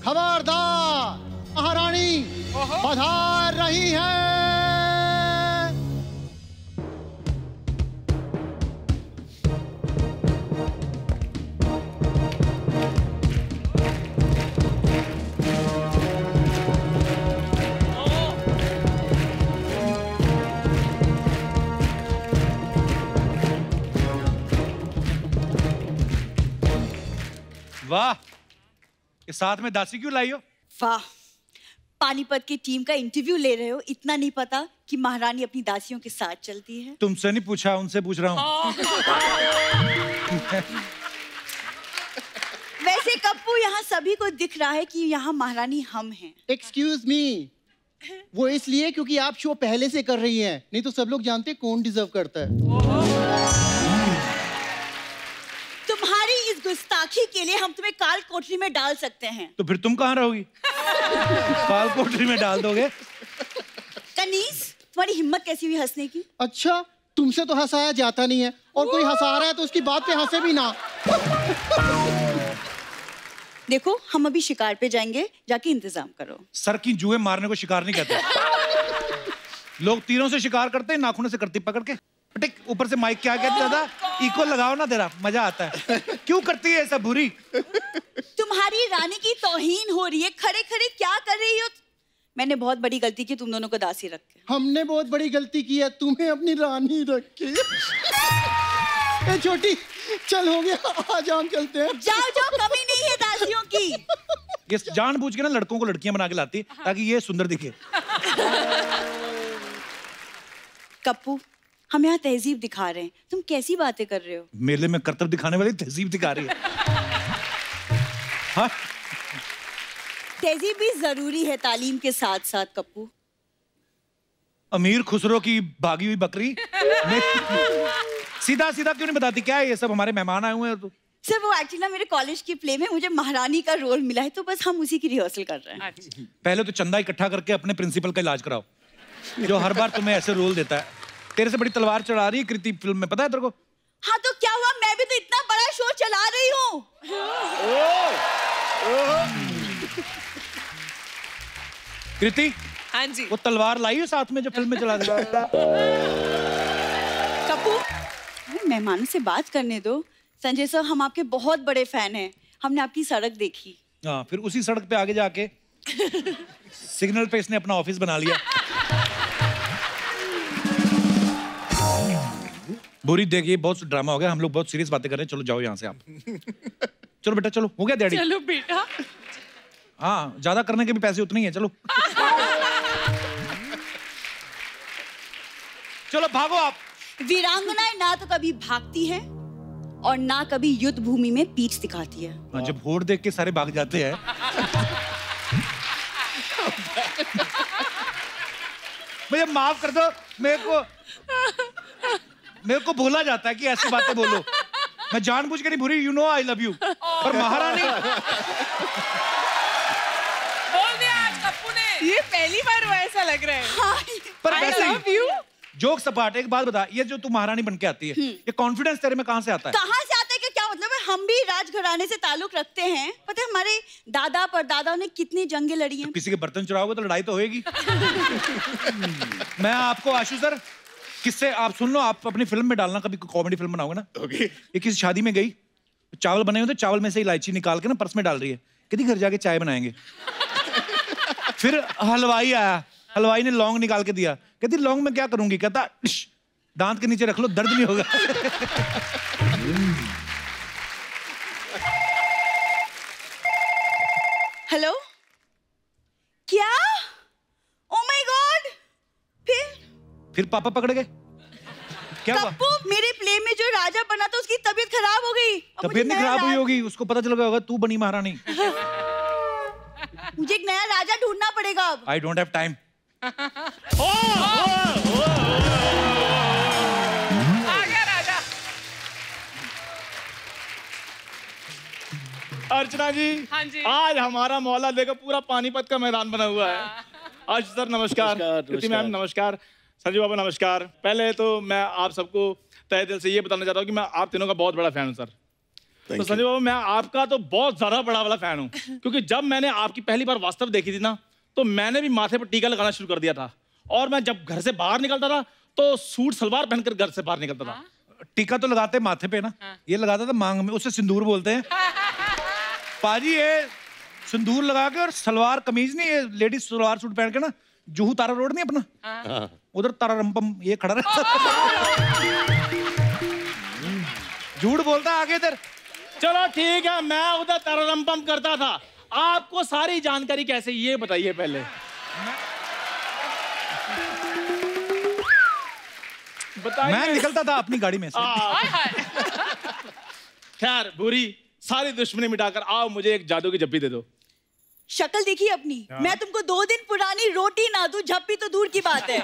खबरदार, महारानी पधार रही है। वाह, ये साथ में दासी क्यों लाई हो? वाह, पानीपत की टीम का इंटरव्यू ले रहे हो, इतना नहीं पता कि महारानी अपनी दासियों के साथ चलती है? तुमसे नहीं पूछा, उनसे पूछ रहा हूँ। वैसे कप्पू, यहाँ सभी को दिख रहा है कि यहाँ महारानी हम हैं। एक्सक्यूज मी, वो इसलिए क्योंकि आप शो पहले से कर रही हैं, नहीं तो सब लोग जानते कौन डिजर्व करता है। तुम्हारी इस गुस्ताखी के लिए हम तुम्हें काल कोठरी में डाल सकते हैं। तो फिर तुम कहाँ रहोगी? काल कोठरी में डाल दोगे? कनीज, तुम्हारी हिम्मत कैसी हुई हंसने की? अच्छा, तुमसे तो हंसाया जाता नहीं है, और कोई हंसा रहा है तो उसकी बात पे हंसे भी ना। देखो, हम अभी शिकार पे जाएंगे, जाके इंतजाम करो। सर की जुए मारने को शिकार नहीं कहते। लोग तीरों से शिकार करते हैं, नाखूनों से करती पकड़ के। टिक, ऊपर से माइक क्या कहते दादा, इको लगाओ ना, तेरा मजा आता है। क्यों करती है ऐसा बुरी? तुम्हारी रानी की तौहीन हो रही है, खड़े खड़े क्या कर रही हो? मैंने बहुत बड़ी गलती की तुम दोनों को दासी रख के। हमने बहुत बड़ी गलती की है तुम्हें अपनी रानी रख के। ए छोटी, चल हो गया, आज हम चलते हैं। जाओ जाओ, कमी नहीं है दासियों की। ये जानबूझ के ना लड़कों को लड़कियां बना के लाती ताकि ये सुंदर दिखे। कप्पू, हम यहाँ तहजीब दिखा रहे हैं, तुम कैसी बातें कर रहे हो? मेले में करतब दिखाने वाली तहजीब दिखा रही है। हाँ? तहजीब भी जरूरी है तालीम के साथ साथ कप्पू। अमीर खुसरो की भागी हुई बकरी सीधा सीधा क्यों नहीं बताती? क्या है ये सब, हमारे मेहमान आए हुए हैं। तो सर, वो एक्चुअली ना मेरे कॉलेज की प्ले में मुझे महारानी का रोल मिला है, तो बस हम उसी की रिहर्सल कर रहे हैं। पहले तो चंदा इकट्ठा करके अपने प्रिंसिपल का इलाज कराओ, जो हर बार तुम्हें ऐसे रोल देता है। तेरे से बड़ी तलवार चढ़ा रही है कृति फिल्म में, पता है तेरे को? हाँ तो क्या हुआ, मैं भी तो इतना बड़ा शो चला रही हूँ। कृति, हाँ जी, वो तलवार लाई हो साथ में जो फिल्म में चला रही? कप्पू, मेहमानों से बात करने दो। संजय सर, हम आपके बहुत बड़े फैन हैं, हमने आपकी सड़क देखी। हाँ, फिर उसी सड़क पे आगे जाके सिग्नल पे इसने अपना ऑफिस बना लिया। बुरी देखिए, बहुत ड्रामा हो गया, हम लोग बहुत सीरियस बातें कर रहे हैं, चलो जाओ यहाँ से आप। चलो बेटा चलो, हो गया डैडी? चलो बेटा। हाँ, ज्यादा करने के भी पैसे उतने ही है, चलो। चलो भागो आप। वीरांगनाएं ना तो कभी भागती हैं और ना कभी युद्ध भूमि में पीठ दिखाती है। हाँ, जब होड़ देख के सारे भाग जाते हैं। मुझे माफ कर दो, मेरे को भूला जाता है कि ऐसी बातें बोलो। मैं जानबूझ के नहीं भूली, you know I love you. पर महारानी बोल दिया आज कप्पू ने। ये पहली बार हुआ ऐसा लग रहा है। पर I वैसे love you। जोक सपाट, एक बात बता, ये जो तू महारानी बन के आती है, ये कॉन्फिडेंस तेरे में कहाँ से आता है? कहाँ से आता है? क्या मतलब है? हम भी राजघराने से ताल्लुक रखते हैं। पता है हमारे दादा परदादा ने कितनी जंगें लड़ी हैं। किसी के बर्तन चुराओगे तो लड़ाई तो होएगी। मैं आपको आशु सर किससे आप सुन लो, आप अपनी फिल्म में डालना, कभी कॉमेडी फिल्म बनाओगे ना। ये किसी शादी में गई, चावल बने हुए थे, चावल में से इलायची निकाल के ना पर्स में डाल रही है, कहती घर जाके चाय बनाएंगे। फिर हलवाई आया, हलवाई ने लौंग निकाल के दिया, कहती लौंग में क्या करूंगी, कहता दांत के नीचे रख लो, दर्द नहीं होगा। हेलो, क्या? Oh my God! फिर पापा पकड़ गए, क्या हुआ? कप्पू, मेरे प्ले में जो राजा बना था उसकी तबीयत खराब हो गई। तबीयत नहीं खराब हुई होगी, उसको पता चल गया होगा तू बनी महारानी। मुझे एक नया राजा ढूंढना पड़ेगा अब। I don't have time. आ गया राजा। अर्चना जी, हाँ जी। आज हमारा मोहल्ला देखो पूरा पानीपत का मैदान बना हुआ है। आज सर नमस्कार, कृति मैम नमस्कार, संजू बाबा नमस्कार। पहले तो मैं आप सबको तहे दिल से ये बताना चाहता हूँ कि मैं आप तीनों का बहुत बड़ा फैन हूँ सर। तो संजू बाबा, मैं आपका तो बहुत ज्यादा बड़ा वाला फैन हूँ, क्योंकि जब मैंने आपकी पहली बार वास्तव देखी थी ना, तो मैंने भी माथे पर टीका लगाना शुरू कर दिया था। और मैं जब घर से बाहर निकलता था तो सूट सलवार पहनकर घर से बाहर निकलता था। टीका तो लगाते माथे पे ना, ये लगाता था मांग में, उसे सिंदूर बोलते हैं। पाजी ये सिंदूर लगा के और सलवार कमीज नहीं, ये लेडीज सलवार सूट पहन के ना, जुहू तारा रोड नहीं अपना, उधर तारा रंपम ये खड़ा रहता। झूठ बोलता आगे इधर। चलो ठीक है, मैं उधर तारा रंपम करता था। आपको सारी जानकारी कैसे, ये बताइए पहले। बताइए। मैं निकलता था अपनी गाड़ी में से। खैर बुरी सारी दुश्मनी मिटाकर आओ, मुझे एक जादू की जप्पी दे दो। शक्ल देखी अपनी, मैं तुमको 2 दिन पुरानी रोटी ना दूं, झप्पी तो दूर की बात है।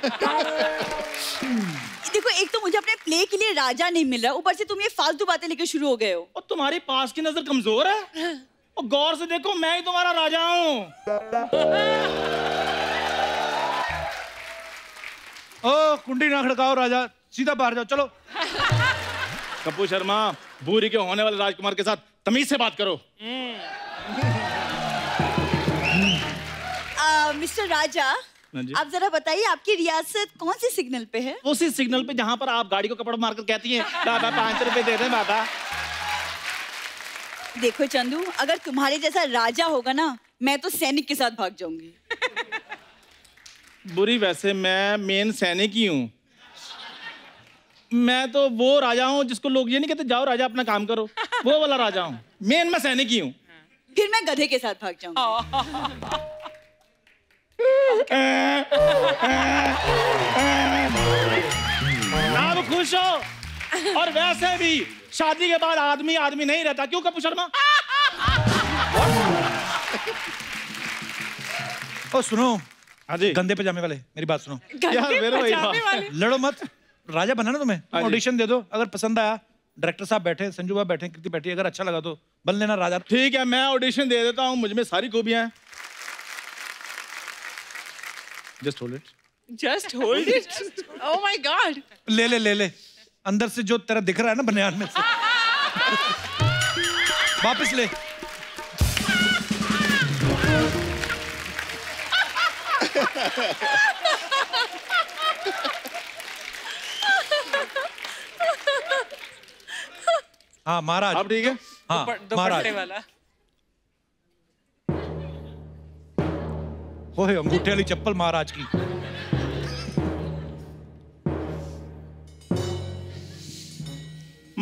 देखो, एक तो मुझे अपने प्ले के लिए राजा नहीं मिल रहा, ऊपर से तुम ये फालतू बातें लेके शुरू हो गए हो। और तुम्हारी पास की नजर कमजोर है, और गौर से देखो, मैं ही तुम्हारा राजा हूँ। ओ कुंडी ना खड़काओ राजा, सीधा बाहर जाओ, चलो। कप्पू शर्मा, भूरी के होने वाले राजकुमार के साथ तमीज से बात करो। मिस्टर राजा, आप जरा बताइए आपकी रियासत कौन सी सिग्नल पे है? उसी सिग्नल पे जहाँ पर आप गाड़ी को कपड़ा मारकर कहती हैं, बाबा 5 रुपए दे दें बाबा। देखो चंदू, अगर तुम्हारे जैसा राजा होगा ना, मैं तो सैनिक के साथ भाग जाऊंगी। बुरी, वैसे मैं मेन सैनिक ही हूँ। मैं तो वो राजा हूँ जिसको लोग ये नहीं कहते जाओ राजा अपना काम करो, वो वाला राजा हूँ। मेन मैं सैनिक ही हूँ। फिर मैं गधे के साथ भाग जाऊंगी। आप खुश हो? और वैसे भी शादी के बाद आदमी आदमी नहीं रहता, क्यों कप्पू शर्मा? ओ सुनो, हाँ जी, गंदे पजामे वाले, मेरी बात सुनो। लड़ो मत, राजा बनना ना तुम्हें, ऑडिशन दे दो, अगर पसंद आया, डायरेक्टर साहब बैठे, संजू बाबा बैठे, कृति बैठी, अगर अच्छा लगा तो बन लेना राजा। ठीक है, मैं ऑडिशन दे देता हूँ, मुझ में सारी खूबियां हैं। Just hold it. Just hold it. Oh my God. ले ले ले ले, अंदर से जो तेरा दिख रहा है ना बनियान में से, वापस ले। हाँ महाराज, अब ठीक है। हाँ महाराज, वो है अंगूठे वाली चप्पल महाराज की।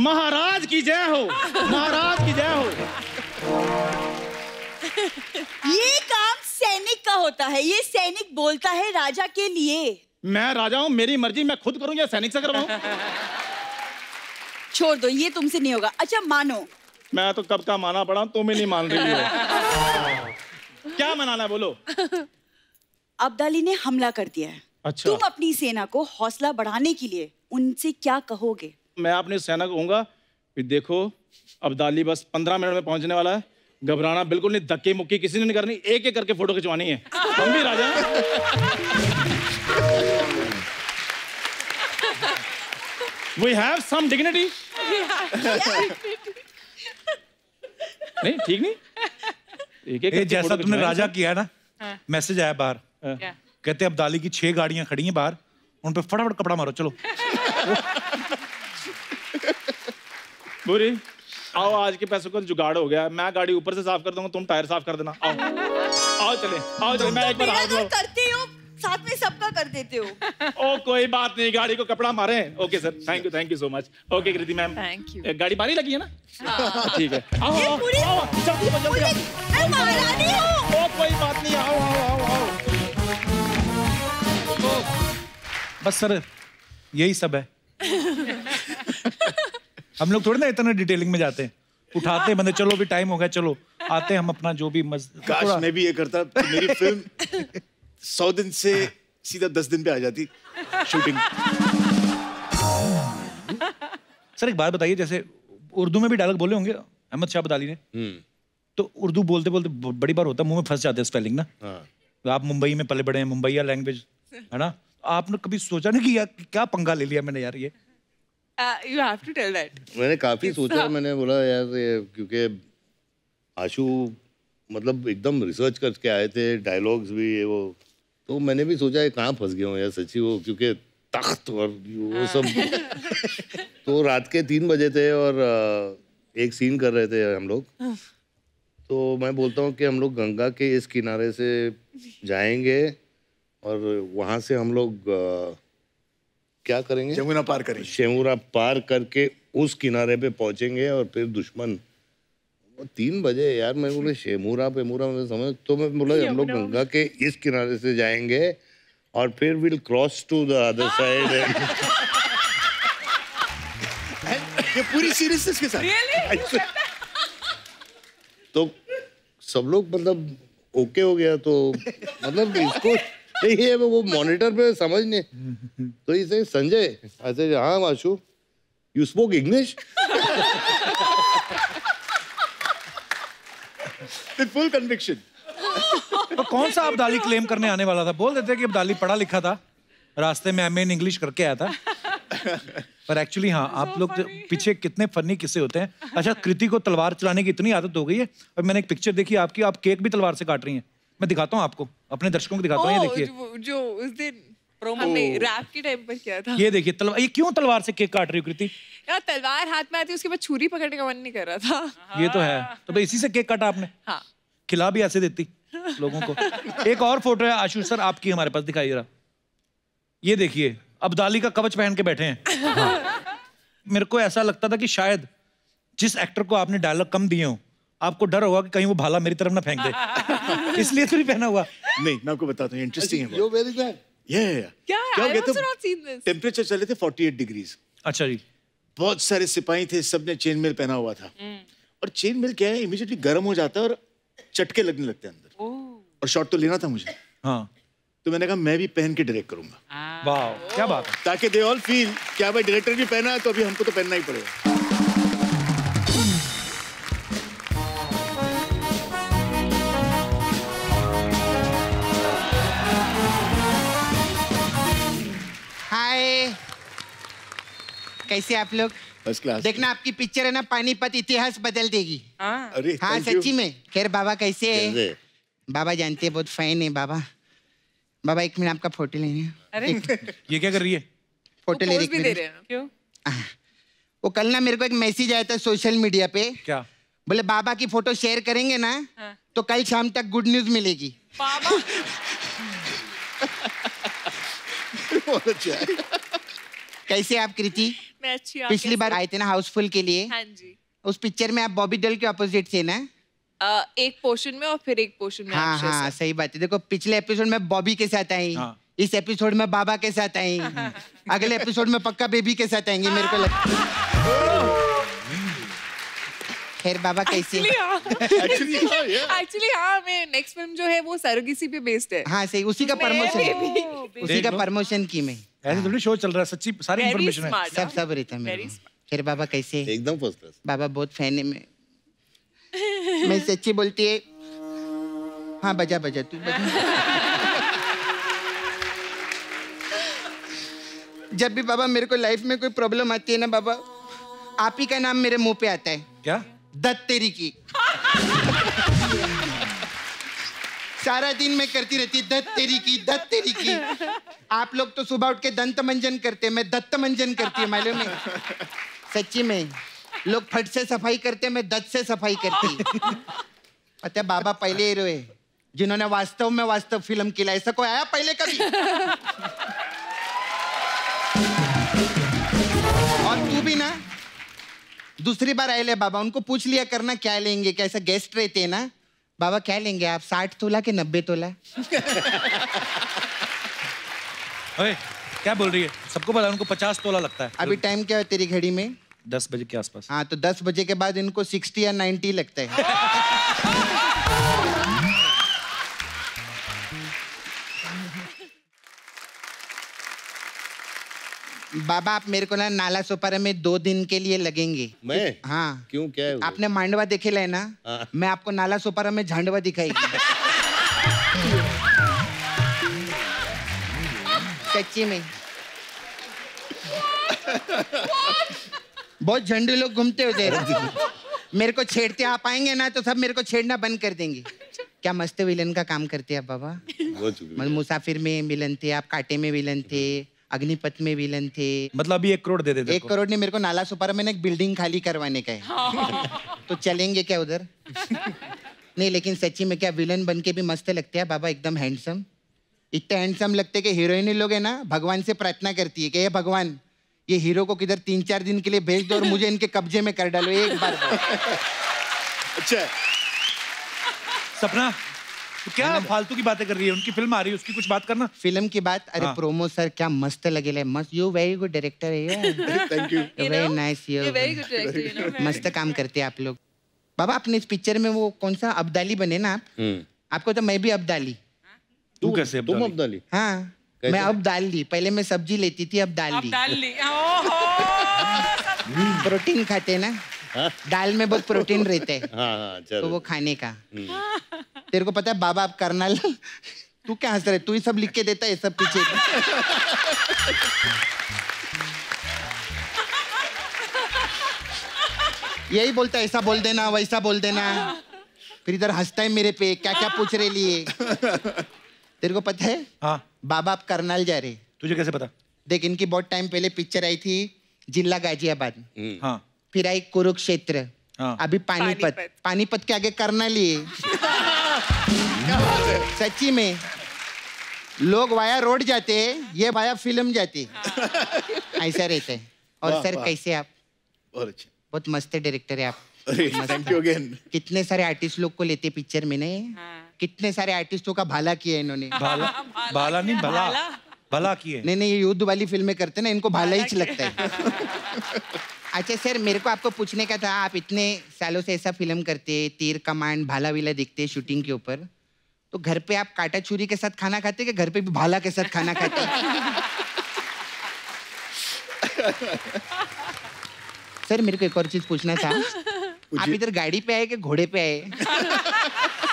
महाराज की जय हो, महाराज की जय हो। ये काम सैनिक का होता है, ये सैनिक बोलता है राजा के लिए। मैं राजा हूँ, मेरी मर्जी, मैं खुद करूँ या सैनिक से करवाऊँ? छोड़ दो, ये तुमसे नहीं होगा। अच्छा मानो। मैं तो कब का माना पड़ा, तुम ही नहीं मान रही हो। क्या मनाना है बोलो? अब्दाली ने हमला कर दिया है। अच्छा। तुम अपनी सेना को हौसला बढ़ाने के लिए उनसे क्या कहोगे? मैं अपनी सेना को कहूंगा कि देखो अब्दाली बस 15 मिनट में पहुंचने वाला है, घबराना बिल्कुल नहीं, धक्के मुक्की किसी ने नहीं करनी, एक एक करके फोटो खिंचवानी है। हम भी राजा हैं। We have some dignity. नहीं ठीक नहीं, एक जैसा तुमने राजा किया है ना, मैसेज आया बाहर, कहते अब्दाली की 6 गाड़ियां खड़ी हैं बाहर, उन पे फटाफट कपड़ा मारो, चलो। बुरी आओ, आज के पैसों का जुगाड़ हो गया, मैं गाड़ी ऊपर से साफ कर दूंगा, तुम टायर साफ कर देना। आओ आओ चले, आओ चले। मैं एक बार हाथ धो करते हो, साथ में सबका कर देते हो। ओ कोई बात नहीं, गाड़ी को कपड़ा मारे। Okay sir, thank you so much. Okay Kriti ma'am, thank you. गाड़ी बारी लगी है ना? ठीक है, आओ आओ आओ, जल्दी जल्दी आओ। मैं महारानी हूँ। ओ कोई बात नहीं, आओ आओ आओ आओ। बस सर यही सब है। हम लोग थोड़ी ना इतना डिटेलिंग में जाते हैं, उठाते हैं बंदे, चलो भी टाइम हो गया, चलो आते हैं हम अपना जो भी काश मैं भी ये करता तो मेरी फिल्म 100 दिन से सीधा 10 दिन पे आ जाती शूटिंग। सर एक बात बताइए, जैसे उर्दू में भी डायलॉग बोले होंगे अहमद शाह अब्दाली ने, तो उर्दू बोलते बोलते बड़ी बार होता है मुंह में फंस जाते हैं स्पेलिंग ना। आप मुंबई में पले बड़े हैं, मुंबईया लैंग्वेज है ना, आपने कभी सोचा नहीं कि यार क्या पंगा ले लिया मैंने यार ये? You have to tell that. मैंने काफी सोचा, मैंने बोला यार क्योंकि आशु मतलब एकदम रिसर्च करके आए थे, डायलॉग्स भी ये वो, तो मैंने भी सोचा कहाँ फंस गया हूँ यार सच्ची, वो क्योंकि तख्त और वो सब। तो रात के 3 बजे थे और एक सीन कर रहे थे हम लोग, तो मैं बोलता हूँ कि हम लोग गंगा के इस किनारे से जाएंगे और वहाँ से हम लोग क्या करेंगे, यमुना पार करेंगे, यमुना पार करके उस किनारे पे पहुंचेंगे और फिर दुश्मन। 3 बजे यार, मैं बोले शेमुरा पे मुरा मैंने समझ, तो मैं बोला हम लोग गंगा के इस किनारे से जाएंगे और फिर will cross to the other side. ये पूरी सीरीज के साथ तो सब लोग मतलब ओके हो गया, तो मतलब इसको ये वो मॉनिटर पे समझने, तो इसे संजय ऐसे, हाँ Ashu you spoke English with full conviction. तो कौन सा अब्दाली क्लेम करने आने वाला था? बोल देते कि अब्दाली पढ़ा लिखा था, रास्ते में एमए इन इंग्लिश करके आया था। पर एक्चुअली हाँ, आप लोग पीछे कितने फनी किस्से होते हैं। अच्छा, कृति को तलवार चलाने की इतनी आदत हो गई है, और मैंने एक पिक्चर देखी आपकी, आप केक भी तलवार से काट रही हैं। मैं दिखाता हूँ आपको, अपने दर्शकों को दिखाता हूँ, ये देखिए जो उस दिन हमने रैप के टाइम पर किया था। ये देखिए तलवार, ये क्यों तलवार से केक काट रही हो कृति? यार तलवार हाथ में आती, उसके बाद छुरी पकड़ने का मन नहीं कर रहा था। ये तो है, तो भाई इसी से केक काटा आपने? हाँ। खिला भी ऐसे देती लोगों को। एक और फोटो है आशीष सर आपकी हमारे पास, दिखाइए जरा। ये देखिए अब्दाली का कवच पहन के बैठे हैं। हाँ। मेरे को ऐसा लगता था कि शायद जिस एक्टर को आपने डायलॉग कम दिए हो, आपको डर होगा कि कहीं वो भाला मेरी तरफ ना फेंक दे, इसलिए तो नहीं पहना हुआ। नहीं, मैं आपको बताता हूँ, इंटरेस्टिंग है। You're very bad. क्या टेम्परेचर चले थे 48 डिग्रीज। अच्छा जी। बहुत सारे सिपाही थे, सबने चेन मेल पहना हुआ था, और चेन मेल क्या है, इमीडिएटली गर्म हो जाता है और चटके लगने लगते हैं अंदर, और शॉट तो लेना था मुझे। हाँ। तो मैंने कहा मैं भी पहन के डायरेक्ट करूंगा। वाह, क्या बात है। ताकि दे ऑल फील क्या भाई डायरेक्टर भी पहना है तो अभी हमको तो पहनना ही पड़ेगा। हाय, कैसे आप लोग? First class. देखना आपकी पिक्चर है ना, पानीपत इतिहास बदल देगी। अरे हाँ सच्ची में। खैर बाबा कैसे है? बाबा जानते हैं बहुत फैन है बाबा। बाबा 1 मिनट आपका फोटो लेने हैं। अरे ये क्या कर रही है? फोटो ले रही है। क्यों? वो कल ना मेरे को एक मैसेज आया था सोशल मीडिया पे। क्या? बोले बाबा की फोटो शेयर करेंगे ना, तो कल शाम तक गुड न्यूज मिलेगी। बाबा कैसे आप कृति? मैं अच्छी हूँ। पिछली बार आए थे ना हाउसफुल के लिए, हाँ जी। उस पिक्चर में आप बॉबी देओल के ऑपोजिट थे ना? एक पोर्शन में और फिर एक पोर्शन में। हाँ हाँ सही बात है। देखो पिछले एपिसोड में बॉबी के साथ आई, इस एपिसोड में बाबा के साथ आई, अगले एपिसोड में पक्का बेबी के साथ आएंगे मेरे को लगता। खैर बाबा कैसे? एक्चुअली हाँ, मैं नेक्स्ट फिल्म जो है वो सरोगेसी पे बेस्ड है। हाँ सही, उसी का प्रमोशन, उसी का प्रमोशन की मैं। ऐसे थोड़ी शो चल रहा है, सच्ची सारी इन्फॉर्मेशन है। सब रहता है मेरे को। खैर बाबा कैसे? एकदम फर्स्ट क्लास। बाबा बहुत फैन है मैं सच्ची बोलती है। हाँ बजा बजा तू बजा। जब भी बाबा मेरे को लाइफ में कोई प्रॉब्लम आती है ना बाबा, आप ही का नाम मेरे मुंह पे आता है। क्या? दत्त तेरी की। सारा दिन मैं करती रहती है दत्त तेरी की, दत्त तेरी की। आप लोग तो सुबह उठ के दंत मंजन करते, मैं दत्त मंजन करती है मालूम है? सच्ची में लोग फट से सफाई करते, मैं दत्त से सफाई करती। पता है बाबा पहले हीरो है जिन्होंने वास्तव में वास्तव फिल्म किया। ऐसा कोई आया पहले कभी? और तू भी ना दूसरी बार आए ले बाबा, उनको पूछ लिया करना क्या लेंगे, कैसा गेस्ट रहते हैं ना बाबा, क्या लेंगे आप, 60 तोला के 90 तोला? ओए, क्या बोल रही है? सबको पता उनको 50 तोला लगता है। अभी टाइम क्या है तेरी घड़ी में? 10 बजे के आसपास। हाँ तो 10 बजे के बाद इनको 60 या 90 लगता है। बाबा आप मेरे को ना नाला सोपारा में 2 दिन के लिए लगेंगे। मैं? हाँ। क्यों, क्या है? आपने मांडवा देखे ले ना? हाँ। मैं आपको नाला सोपारा में झांडवा दिखाएगी। सच्ची में बहुत झंडे लोग घूमते होते मेरे को छेड़ते, आप आएंगे ना तो सब मेरे को छेड़ना बंद कर देंगे। क्या मस्त विलन का काम करते हैं आप बाबा। मतलब मुसाफिर में विलन थे आप, कांटे में विलन थे, अग्निपथ में विलन थे। मतलब अभी 1 करोड़ दे दे। 1 करोड़ नहीं, मेरे को नाला सुपारा में ना एक बिल्डिंग खाली करवाने का है। तो चलेंगे क्या उधर? नहीं लेकिन सच्ची में क्या विलन बन के भी मस्त लगते हैं बाबा, एकदम हैंडसम। इतने हैंडसम लगते कि हीरोइन लोग है ना भगवान से प्रार्थना करती है कि हे भगवान ये हीरो को किधर 3-4 दिन के लिए भेज दो और मुझे इनके कब्जे में कर डालो एक बार। अच्छा सपना तो क्या फालतू की बातें कर रही है? उनकी फिल्म आ रही है, उसकी कुछ बात करना। फिल्म की बात? अरे हाँ। प्रोमो सर क्या मस्त लगे, मस्त। यू वेरी गुड डायरेक्टर है। Thank you. Very nice. You मस्त काम करते हैं आप लोग। बाबा आपने इस पिक्चर में वो कौन सा अब्दाली बने ना आप? आपको तो मैं भी अब्दाली। तू कैसे? तुम अब्दाली? हाँ मैं अब दाल ली, पहले मैं सब्जी लेती थी, अब दाल ली। प्रोटीन खाते ना, दाल में बहुत प्रोटीन रहता है। हाँ, तो वो खाने का। तेरे को पता है बाबा आप करनाल, तू क्या हंस रहे? तू ही सब लिख के देता है सब पीछे। यही बोलता है ऐसा बोल देना वैसा बोल देना, फिर इधर हंसता है मेरे पे, क्या क्या पूछ रहे लिए। तेरे को पता है? हाँ। बाबा आप करनाल जा रहे। तुझे कैसे पता? देख इनकी बहुत टाइम पहले पिक्चर आई थी जिला गाजियाबाद। हाँ। फिर आई कुरुक्षेत्र। हाँ। अभी पानीपत। पानीपत के आगे करनाल ही है। सच्ची में लोग वाया रोड जाते हैं, ये वाया फिल्म जाती। ऐसा रहता है। और सर कैसे आप? बहुत मस्त डायरेक्टर है आप। Thank you again. कितने सारे आर्टिस्ट लोग को लेते पिक्चर में नहीं? कितने सारे आर्टिस्टों का भला किया इन्होंने। भाला नहीं, भला किए। नहीं ये युद्ध वाली फिल्में करते ना, इनको भाला ही लगता है। अच्छा सर मेरे को आपको पूछने का था, आप इतने सालों से ऐसा फिल्म करते, तीर कमांड भाला विला दिखते शूटिंग के ऊपर, तो घर पे आप काटा छुरी के साथ खाना खाते कि घर पे भी भाला के साथ खाना खाते? सर मेरे को एक और चीज पूछना था, आप इधर गाड़ी पे आए कि घोड़े पे आए?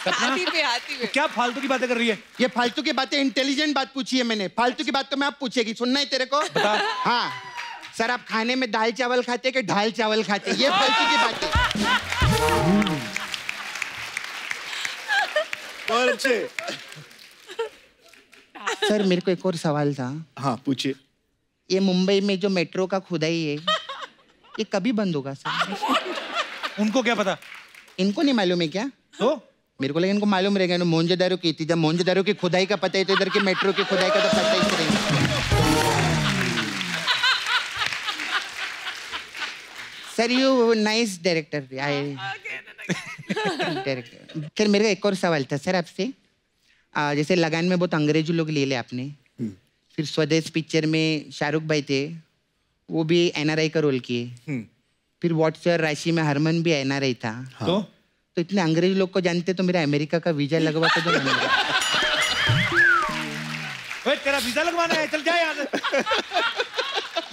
हाथी पे। क्या फालतू की बातें कर रही है? ये फालतू की बातें, इंटेलिजेंट बात पूछी है मैंने। फालतू की बात तो मैं आप पूछेगी, सुनना है तेरे को? बता। हाँ सर आप खाने में दाल चावल खाते कि ढाल चावल खाते? ये फालतू की बात है। और अच्छे। सर मेरे को एक और सवाल था। हाँ पूछिए। ये मुंबई में जो मेट्रो का खुदाई है ये कभी बंद होगा सर? उनको क्या पता? इनको नहीं मालूम है क्या? तो मेरे को लगा इनको मालूम रहेगा। मोहनजोदारो की थी, जब मोहनजोदारो की खुदाई का पता है तो इधर की मेट्रो की खुदाई का तो पता ही रहेगा। Sir you nice director I director. फिर मेरे का एक और सवाल था सर आपसे। जैसे लगान में बहुत अंग्रेजी लोग ले आपने, फिर स्वदेश पिक्चर में शाहरुख भाई थे, वो भी एनआरआई का रोल किए। फिर व्हाट्सएप राशि में हरमन भी एनआरआई था। तो इतने अंग्रेजी लोग को जानते तो मेरा अमेरिका का वीजा लगवाते तो नहीं। तेरा वीजा लगवाना है, चल जा यहाँ से।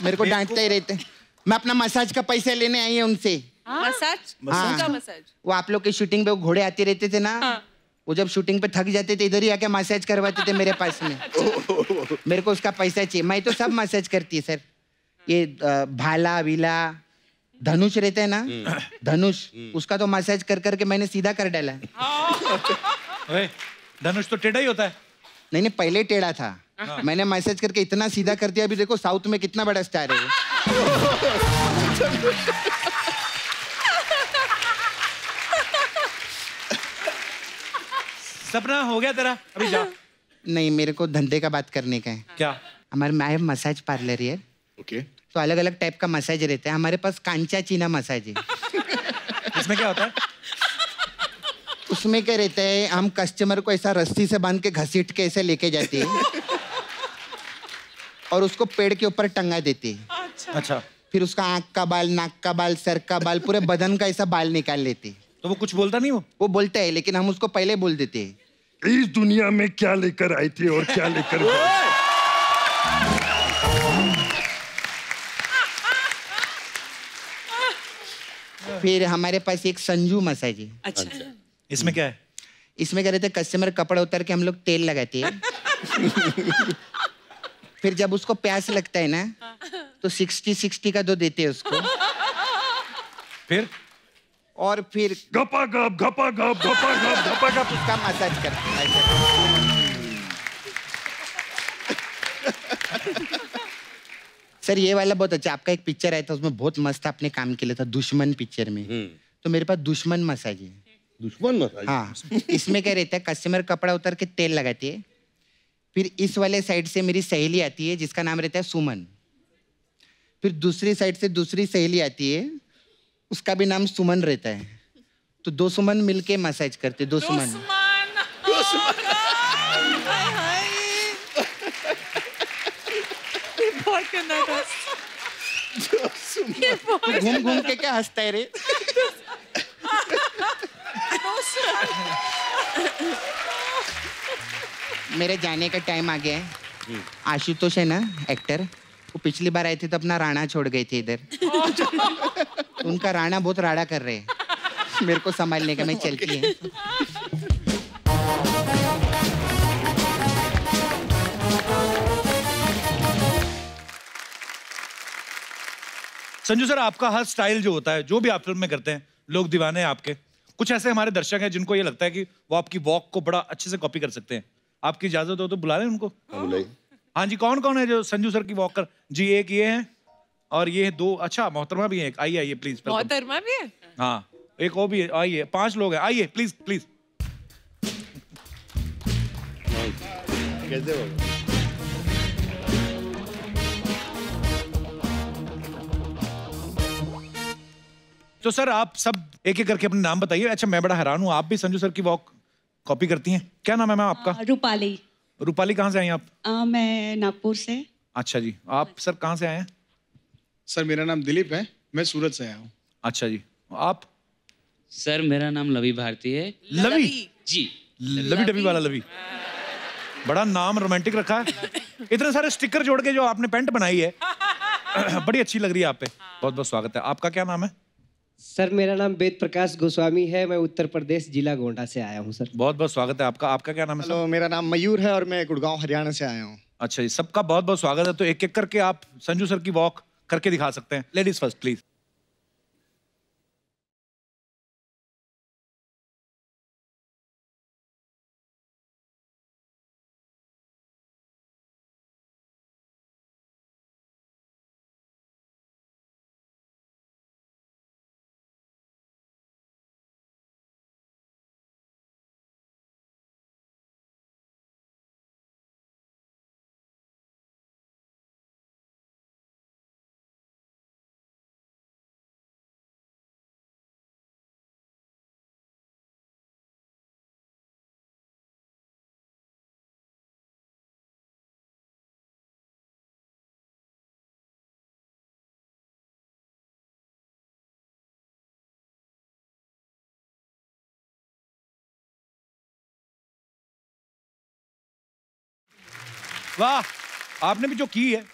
मेरे को डांटते ही रहते। मैं अपना मसाज का पैसा लेने आई है उनसे। मसाज? हाँ। मसाज? वो आप लोग की शूटिंग पे वो घोड़े आते रहते थे ना। वो जब शूटिंग पे थक जाते थे इधर ही आके मसाज करवाते थे मेरे पास में। मेरे को उसका पैसा चाहिए। मैं तो सब मसाज करती है सर। ये भाला विला धनुष रहता है ना, धनुष, उसका तो मसाज कर करके मैंने सीधा कर डाला। धनुष तो टेढ़ा ही होता है। नहीं पहले टेढ़ा था। मैंने मैसेज करके इतना सीधा कर दिया। अभी देखो साउथ में कितना बड़ा स्टार है वो। सपना हो गया तेरा, अभी जा। नहीं मेरे को धंधे का बात करने का है। क्या? हमारे मैं मसाज पार्लर है। ओके। तो अलग अलग टाइप का मसाज रहता है। हमारे पास कांचा चीना मसाज है। इसमें क्या होता है? उसमें क्या रहता है, हम कस्टमर को ऐसा रस्सी से बांध के घसीट के ऐसे लेके जाते हैं और उसको पेड़ के ऊपर टंगा देते हैं। अच्छा। फिर उसका आंख का बाल, नाक का बाल, सर का बाल, पूरे बदन का ऐसा बाल निकाल लेते। तो वो कुछ बोलता नहीं? वो बोलता है लेकिन हम उसको पहले बोल देते हैं। इस दुनिया में क्या लेकर आई थी और क्या लेकर गई? फिर हमारे पास एक संजू मसाज है। अच्छा। इसमें क्या है? इसमें क्या रहता है, कस्टमर कपड़ा उतार के हम लोग तेल लगाते हैं। फिर जब उसको प्यास लगता है ना तो 60-60 का दो देते हैं उसको। फिर और फिर गपा गप उसका मसाज करते हैं। सर ये वाला बहुत अच्छा। आपका एक पिक्चर आया था उसमें बहुत मस्त आपने काम किया था, दुश्मन पिक्चर में। तो मेरे पास दुश्मन मसाज है। दुश्मन मसाज? हाँ। इसमें क्या रहता है, कस्टमर कपड़ा उतार के तेल लगाती है। फिर इस वाले साइड से मेरी सहेली आती है जिसका नाम रहता है सुमन। फिर दूसरी साइड से दूसरी सहेली आती है, उसका भी नाम सुमन रहता है। तो दो सुमन मिलके मसाज करते। दो सुमन। घूम घूम के क्या हंसता है रे? मेरे जाने का टाइम आ गया है। आशुतोष है ना एक्टर, वो पिछली बार आए थे तो अपना राणा छोड़ गए थे इधर। उनका राणा बहुत राड़ा कर रहे हैं। मेरे को संभालने का, मैं चलती है। संजू सर, आपका हर स्टाइल जो होता है, जो भी आप फिल्म में करते हैं, लोग दीवाने हैं आपके। कुछ ऐसे हमारे दर्शक हैं जिनको ये लगता है कि वो आपकी वॉक को बड़ा अच्छे से कॉपी कर सकते हैं। आपकी इजाजत हो तो बुला लें उनको। हाँ जी, कौन कौन है जो संजू सर की वॉक कर? जी एक ये है और ये दो। अच्छा, मोहतरमा भी है एक। आइए आइए प्लीज। मोहतरमा भी है? हाँ, एक वो भी है। आइए, 5 लोग हैं। आइए प्लीज प्लीज। कैसे होगा? तो सर आप सब एक एक करके अपने नाम बताइए। अच्छा, मैं बड़ा हैरान हूँ, आप भी संजू सर की वॉक कॉपी करती हैं। क्या नाम है मैम आपका? रूपाली। रूपाली, कहाँ से आई हैं आप? मैं नागपुर से। अच्छा जी, आप सर कहाँ से आए हैं? सर मेरा नाम दिलीप है, मैं सूरत से आया हूँ। अच्छा जी, आप? सर मेरा नाम लवी भारती है। लवी जी, लवी डबी वाला लवी। बड़ा नाम रोमांटिक रखा है। इतने सारे स्टिकर जोड़ के जो आपने पैंट बनाई है बड़ी अच्छी लग रही है आप पे। बहुत बहुत स्वागत है। आपका क्या नाम है? सर मेरा नाम वेद प्रकाश गोस्वामी है, मैं उत्तर प्रदेश जिला गोंडा से आया हूँ सर। बहुत बहुत स्वागत है आपका। आपका क्या नाम है? हेलो, मेरा नाम मयूर है और मैं गुड़गांव हरियाणा से आया हूँ। अच्छा जी, सबका बहुत बहुत स्वागत है। तो एक एक करके आप संजू सर की वॉक करके दिखा सकते हैं। Ladies first please. वाह, आपने भी जो की है,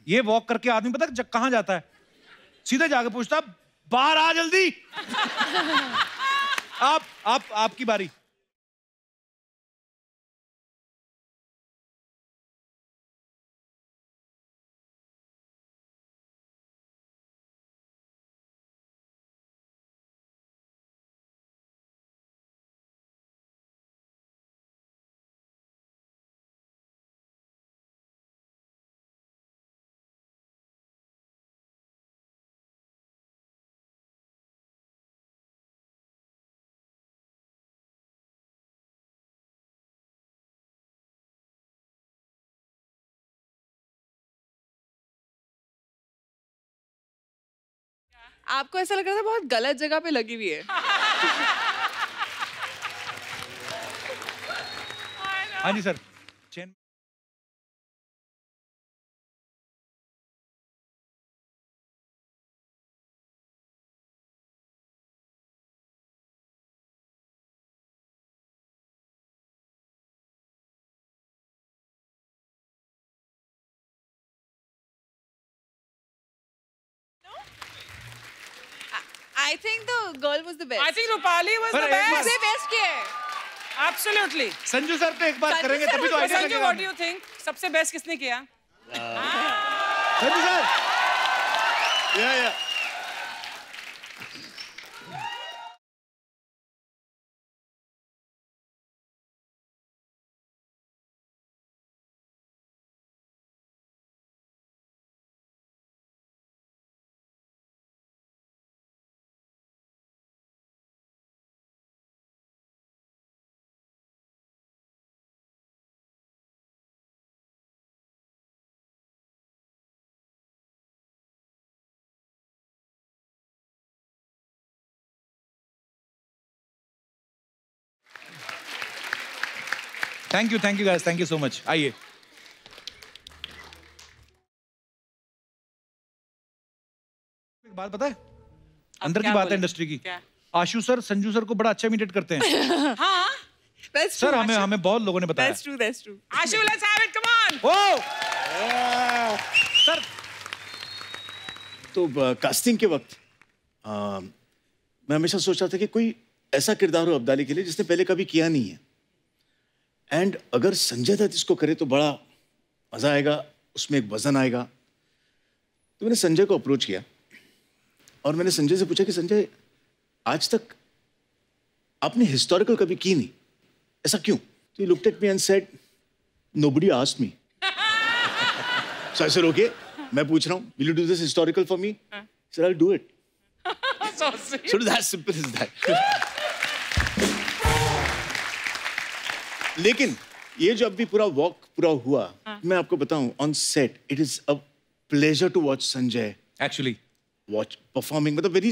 ये वॉक करके आदमी पता है कहाँ जाता है? सीधे जाके पूछता बाहर आ जल्दी। आपकी बारी। आपको ऐसा लग रहा था बहुत गलत जगह पे लगी हुई है। हाँ जी sir. I think the girl was the best. I think Rupali was the best. सबसे best किया है। Absolutely. संजू सर पे एक बार करेंगे तभी तो idea Sanju, what do you think? सबसे बेस्ट किसने किया? संजू सर। या thank you guys, thank you so much. आइए। एक बात पता है, अंदर की बात है इंडस्ट्री की। आशु सर संजू सर को बड़ा अच्छा इमिटेट करते हैं। हाँ, सर हमें बहुत लोगों ने बताया। That's true. Ashu, let's have it. Come on. Sir तो कास्टिंग के वक्त मैं हमेशा सोच रहा था कि कोई ऐसा किरदार हो अब्दाली के लिए जिसने पहले कभी किया नहीं है, एंड अगर संजय दत्त इसको करे तो बड़ा मजा आएगा, उसमें एक वजन आएगा। तो मैंने संजय को अप्रोच किया और मैंने संजय से पूछा कि संजय, आज तक आपने हिस्टोरिकल कभी की नहीं, ऐसा क्यों? तो he looked at me and said, nobody asked me. So I said okay, मैं पूछ रहा हूँ, will you do this historical for me? Sir I will do it. So that's simple as that. लेकिन ये जो अभी पूरा वॉक पूरा हुआ, मैं आपको बताऊं, on set it is a pleasure to watch Sanjay actually watch performing. मतलब when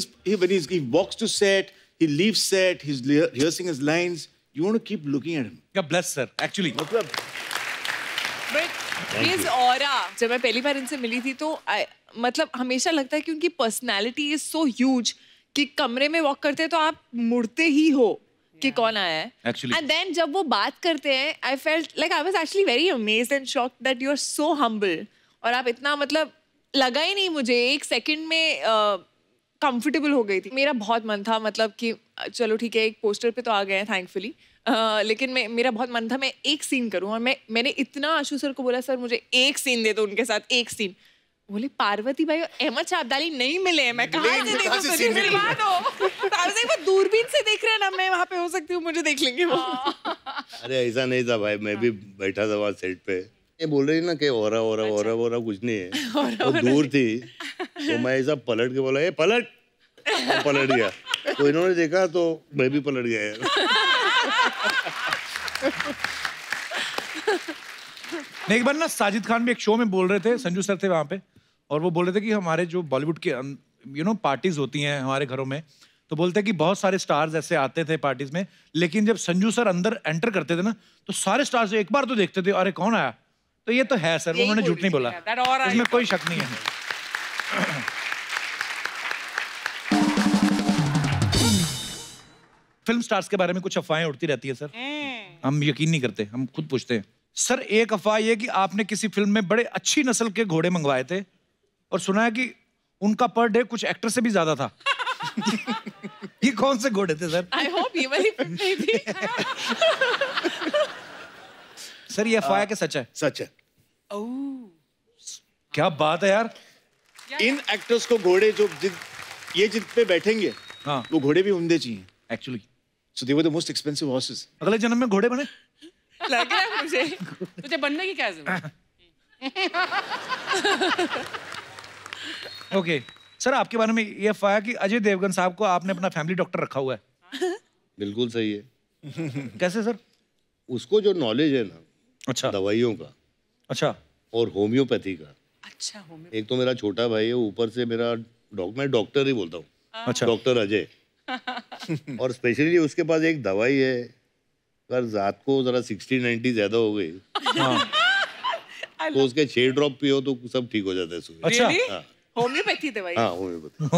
he walks to set, he leaves set, he's rehearsing his lines, you want to keep looking at him. God bless sir, actually. His aura, जब मैं पहली बार इनसे मिली थी तो मतलब हमेशा लगता है कि उनकी पर्सनैलिटी इज सो ह्यूज कि कमरे में वॉक करते हैं तो आप मुड़ते ही हो कि कौन आया है। एंड देन जब वो बात करते हैं, I felt like I was actually very amazed and shocked that you are so humble, और आप इतना मतलब लगा ही नहीं मुझे, एक सेकंड में कंफर्टेबल हो गई थी। मेरा बहुत मन था मतलब कि चलो ठीक है एक पोस्टर पे तो आ गए हैं थैंकफुली, लेकिन मेरा बहुत मन था मैं एक सीन करूं, और मैंने इतना आशु सर को बोला सर मुझे एक सीन दे दो उनके साथ, एक सीन। बोले पार्वती भाई और अहमद शाहब्दाली नहीं मिले, मैं कहाँ से देखूं, मुझे मिलवा दो। वो दूरबीन से देख रहे हैं ना, मैं वहाँ पे हो सकती हूँ, मुझे देख लेंगे वो। अरे ऐसा नहीं था भाई, मैं भी बैठा था वहाँ सेट पे, ये बोल रही ना कि ओरा कुछ नहीं है, वो दूर थी तो मैं ऐसा पलट के बोला ये पलट, पलट गया तो इन्होंने देखा तो मैं भी पलट गया यार। एक बार ना साजिद खान भी एक शो में बोल रहे थे, संजू सर थे वहाँ पे, और वो बोल रहे थे कि हमारे जो बॉलीवुड के पार्टीज होती हैं हमारे घरों में, तो बोलते हैं कि बहुत सारे स्टार्स ऐसे आते थे पार्टीज में, लेकिन जब संजू सर अंदर एंटर करते थे ना तो सारे स्टार्स एक बार तो देखते थे अरे कौन आया। तो ये तो है सर, वो मैंने झूठ नहीं बोला, इसमें कोई शक नहीं है। फिल्म स्टार्स के बारे में कुछ अफवाहें उड़ती रहती है सर, हम यकीन नहीं करते, हम खुद पूछते हैं सर एक अफवाह ये कि आपने किसी फिल्म में बड़े अच्छी नस्ल के घोड़े मंगवाए थे और सुना है कि उनका पर डे कुछ एक्टर से भी ज्यादा था। ये कौन से घोड़े थे सर? आई होप ये वाली फिल्म नहीं थी। सर ये अफवाह है कि सच है? सच है। क्या बात है यार। इन एक्टर्स को घोड़े जो ये जिन पे बैठेंगे, हाँ, वो घोड़े भी उम्दे चाहिए actually. So they were the most expensive horses. अगले जन्म में घोड़े बने? लग रहा है मुझे। तुझे बनने की क्या जरूरत? ओके सर, आपके बारे में ये अफवाह है कि अजय देवगन साहब को आपने अपना फैमिली डॉक्टर रखा हुआ है। बिल्कुल सही है। कैसे सर? उसको जो नॉलेज है ना, अच्छा, दवाइयों का, अच्छा, और होम्योपैथी का। अच्छा, एक तो मेरा छोटा भाई है, ऊपर से मेरा मैं डॉक्टर ही बोलता हूँ। अच्छा, डॉक्टर अजय। और स्पेशली उसके पास एक दवाई है, अगर रात को जरा 60-90 ज्यादा हो गई तो उसके 6 ड्रॉप पियो तो सब ठीक हो जाता है सुबह। अच्छा, होम्योपैथी दवाई? हाँ, होम्योपैथी।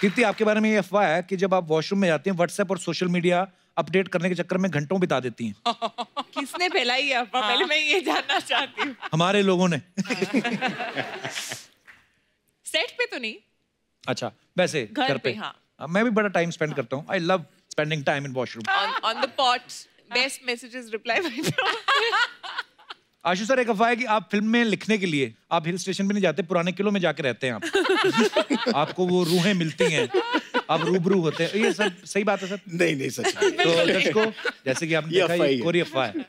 कीर्ति, आपके बारे में ये अफवाह है कि जब आप वॉशरूम में जाती हैं व्हाट्सएप और सोशल मीडिया अपडेट करने के चक्कर में घंटों बिता देती हैं। किसने फैलाई है अफवाह? पहले मैं ये जानना चाहती हूँ। हमारे लोगों ने। सेट पे तो नहीं? अच्छा, वैसे घर पे? हाँ, मैं भी बड़ा टाइम स्पेंड करता हूँ। I love spending time in washroom. On the pot, best messages reply. Ashu sir, एक अफवाह है कि आप फिल्म में लिखने के लिए आप हिल स्टेशन पे नहीं जाते, पुराने किलों में जाके रहते हैं आप। आपको वो रूहें मिलती हैं, आप रूबरू होते हैं। ये सब सही बात है सर? नहीं सच। तो दर्शकों, जैसे कि आपने देखा ये कोरी अफवाह है।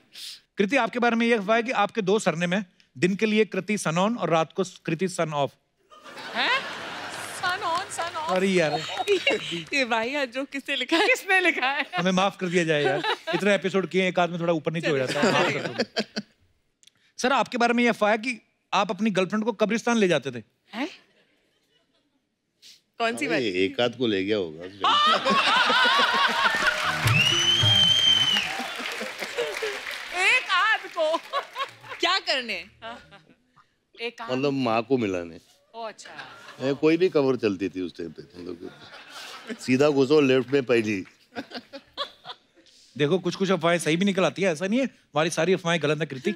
कृति, आपके बारे में ये अफवाह है कि आपके 2 सरनेम है, दिन के लिए कृति सन ऑन और रात को कृति सन ऑफ। अरे यार, ये भाई जो किसने लिखा है? किसने लिखा है? हमें माफ कर दिया जाए यार, इतने एपिसोड किए, एक आदमी थोड़ा ऊपर नीचे हो जाता है। माफ कर दो। सर, आपके बारे में ये अफवाह है कि आप अपनी गर्लफ्रेंड को कब्रिस्तान ले जाते थे। हैं? कौन सी बात? एक आध को ले गया होगा। एक आध को क्या करने? मतलब माँ को मिलाने। अच्छा, कोई भी कवर चलती थी उस टाइम पे, मतलब सीधा घुसो लेफ्ट में पहली। देखो, कुछ अफवाहें सही भी निकल आती है, ऐसा नहीं है हमारी सारी अफवाहें गलत है। कृति,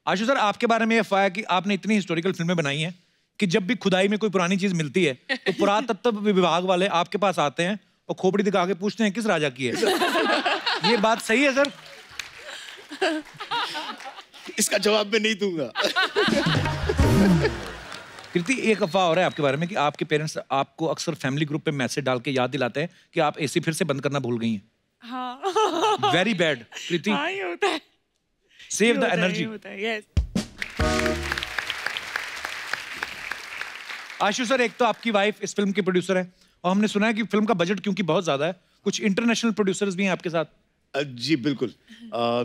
आशु सर, आपके बारे में अफवाह है कि आपने इतनी हिस्टोरिकल फिल्में बनाई हैं कि जब भी खुदाई में कोई पुरानी चीज मिलती है तो पुरातत्व विभाग वाले आपके पास आते हैं और खोपड़ी दिखा के पूछते हैं किस राजा की है। ये बात सही है सर? इसका जवाब मैं नहीं दूंगा। कृति, एक अफवाह हो रहा है आपके बारे में कि आपके पेरेंट्स आपको अक्सर फैमिली ग्रुप पे मैसेज डाल के याद दिलाते हैं कि आप एसी फिर से बंद करना भूल गई हैं। हाँ। वेरी बैड कृति। हाँ, ये होता है। Save the energy. Yes. Ashu sir, एक तो आपकी वाइफ इस फिल्म की प्रोड्यूसर है और हमने सुना है कि फिल्म का बजट क्योंकि बहुत ज्यादा है, कुछ इंटरनेशनल प्रोड्यूसर्स भी हैं आपके साथ। जी बिल्कुल।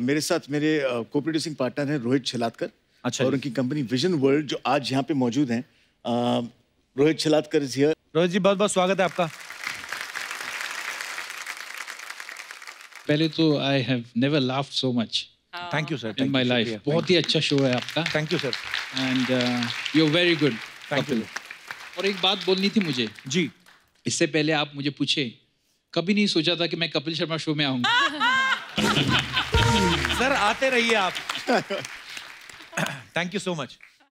मेरे साथ मेरे को प्रोड्यूसिंग पार्टनर हैं रोहित छलातकर। अच्छा, और उनकी कंपनी विजन वर्ल्ड जो आज यहाँ पे मौजूद हैं। Rohit Chalatkar is here. रोहित जी, बहुत बहुत स्वागत है आपका। पहले तो I have never laughed so much thank you sir in my life. बहुत ही अच्छा शो है आपका। Thank you sir. And you are very good. Thank you. और एक बात बोलनी थी मुझे जी। इससे पहले आप मुझे पूछे, कभी नहीं सोचा था कि मैं कपिल शर्मा शो में आऊंगा। सर, आते रहिए आप। Thank you so much.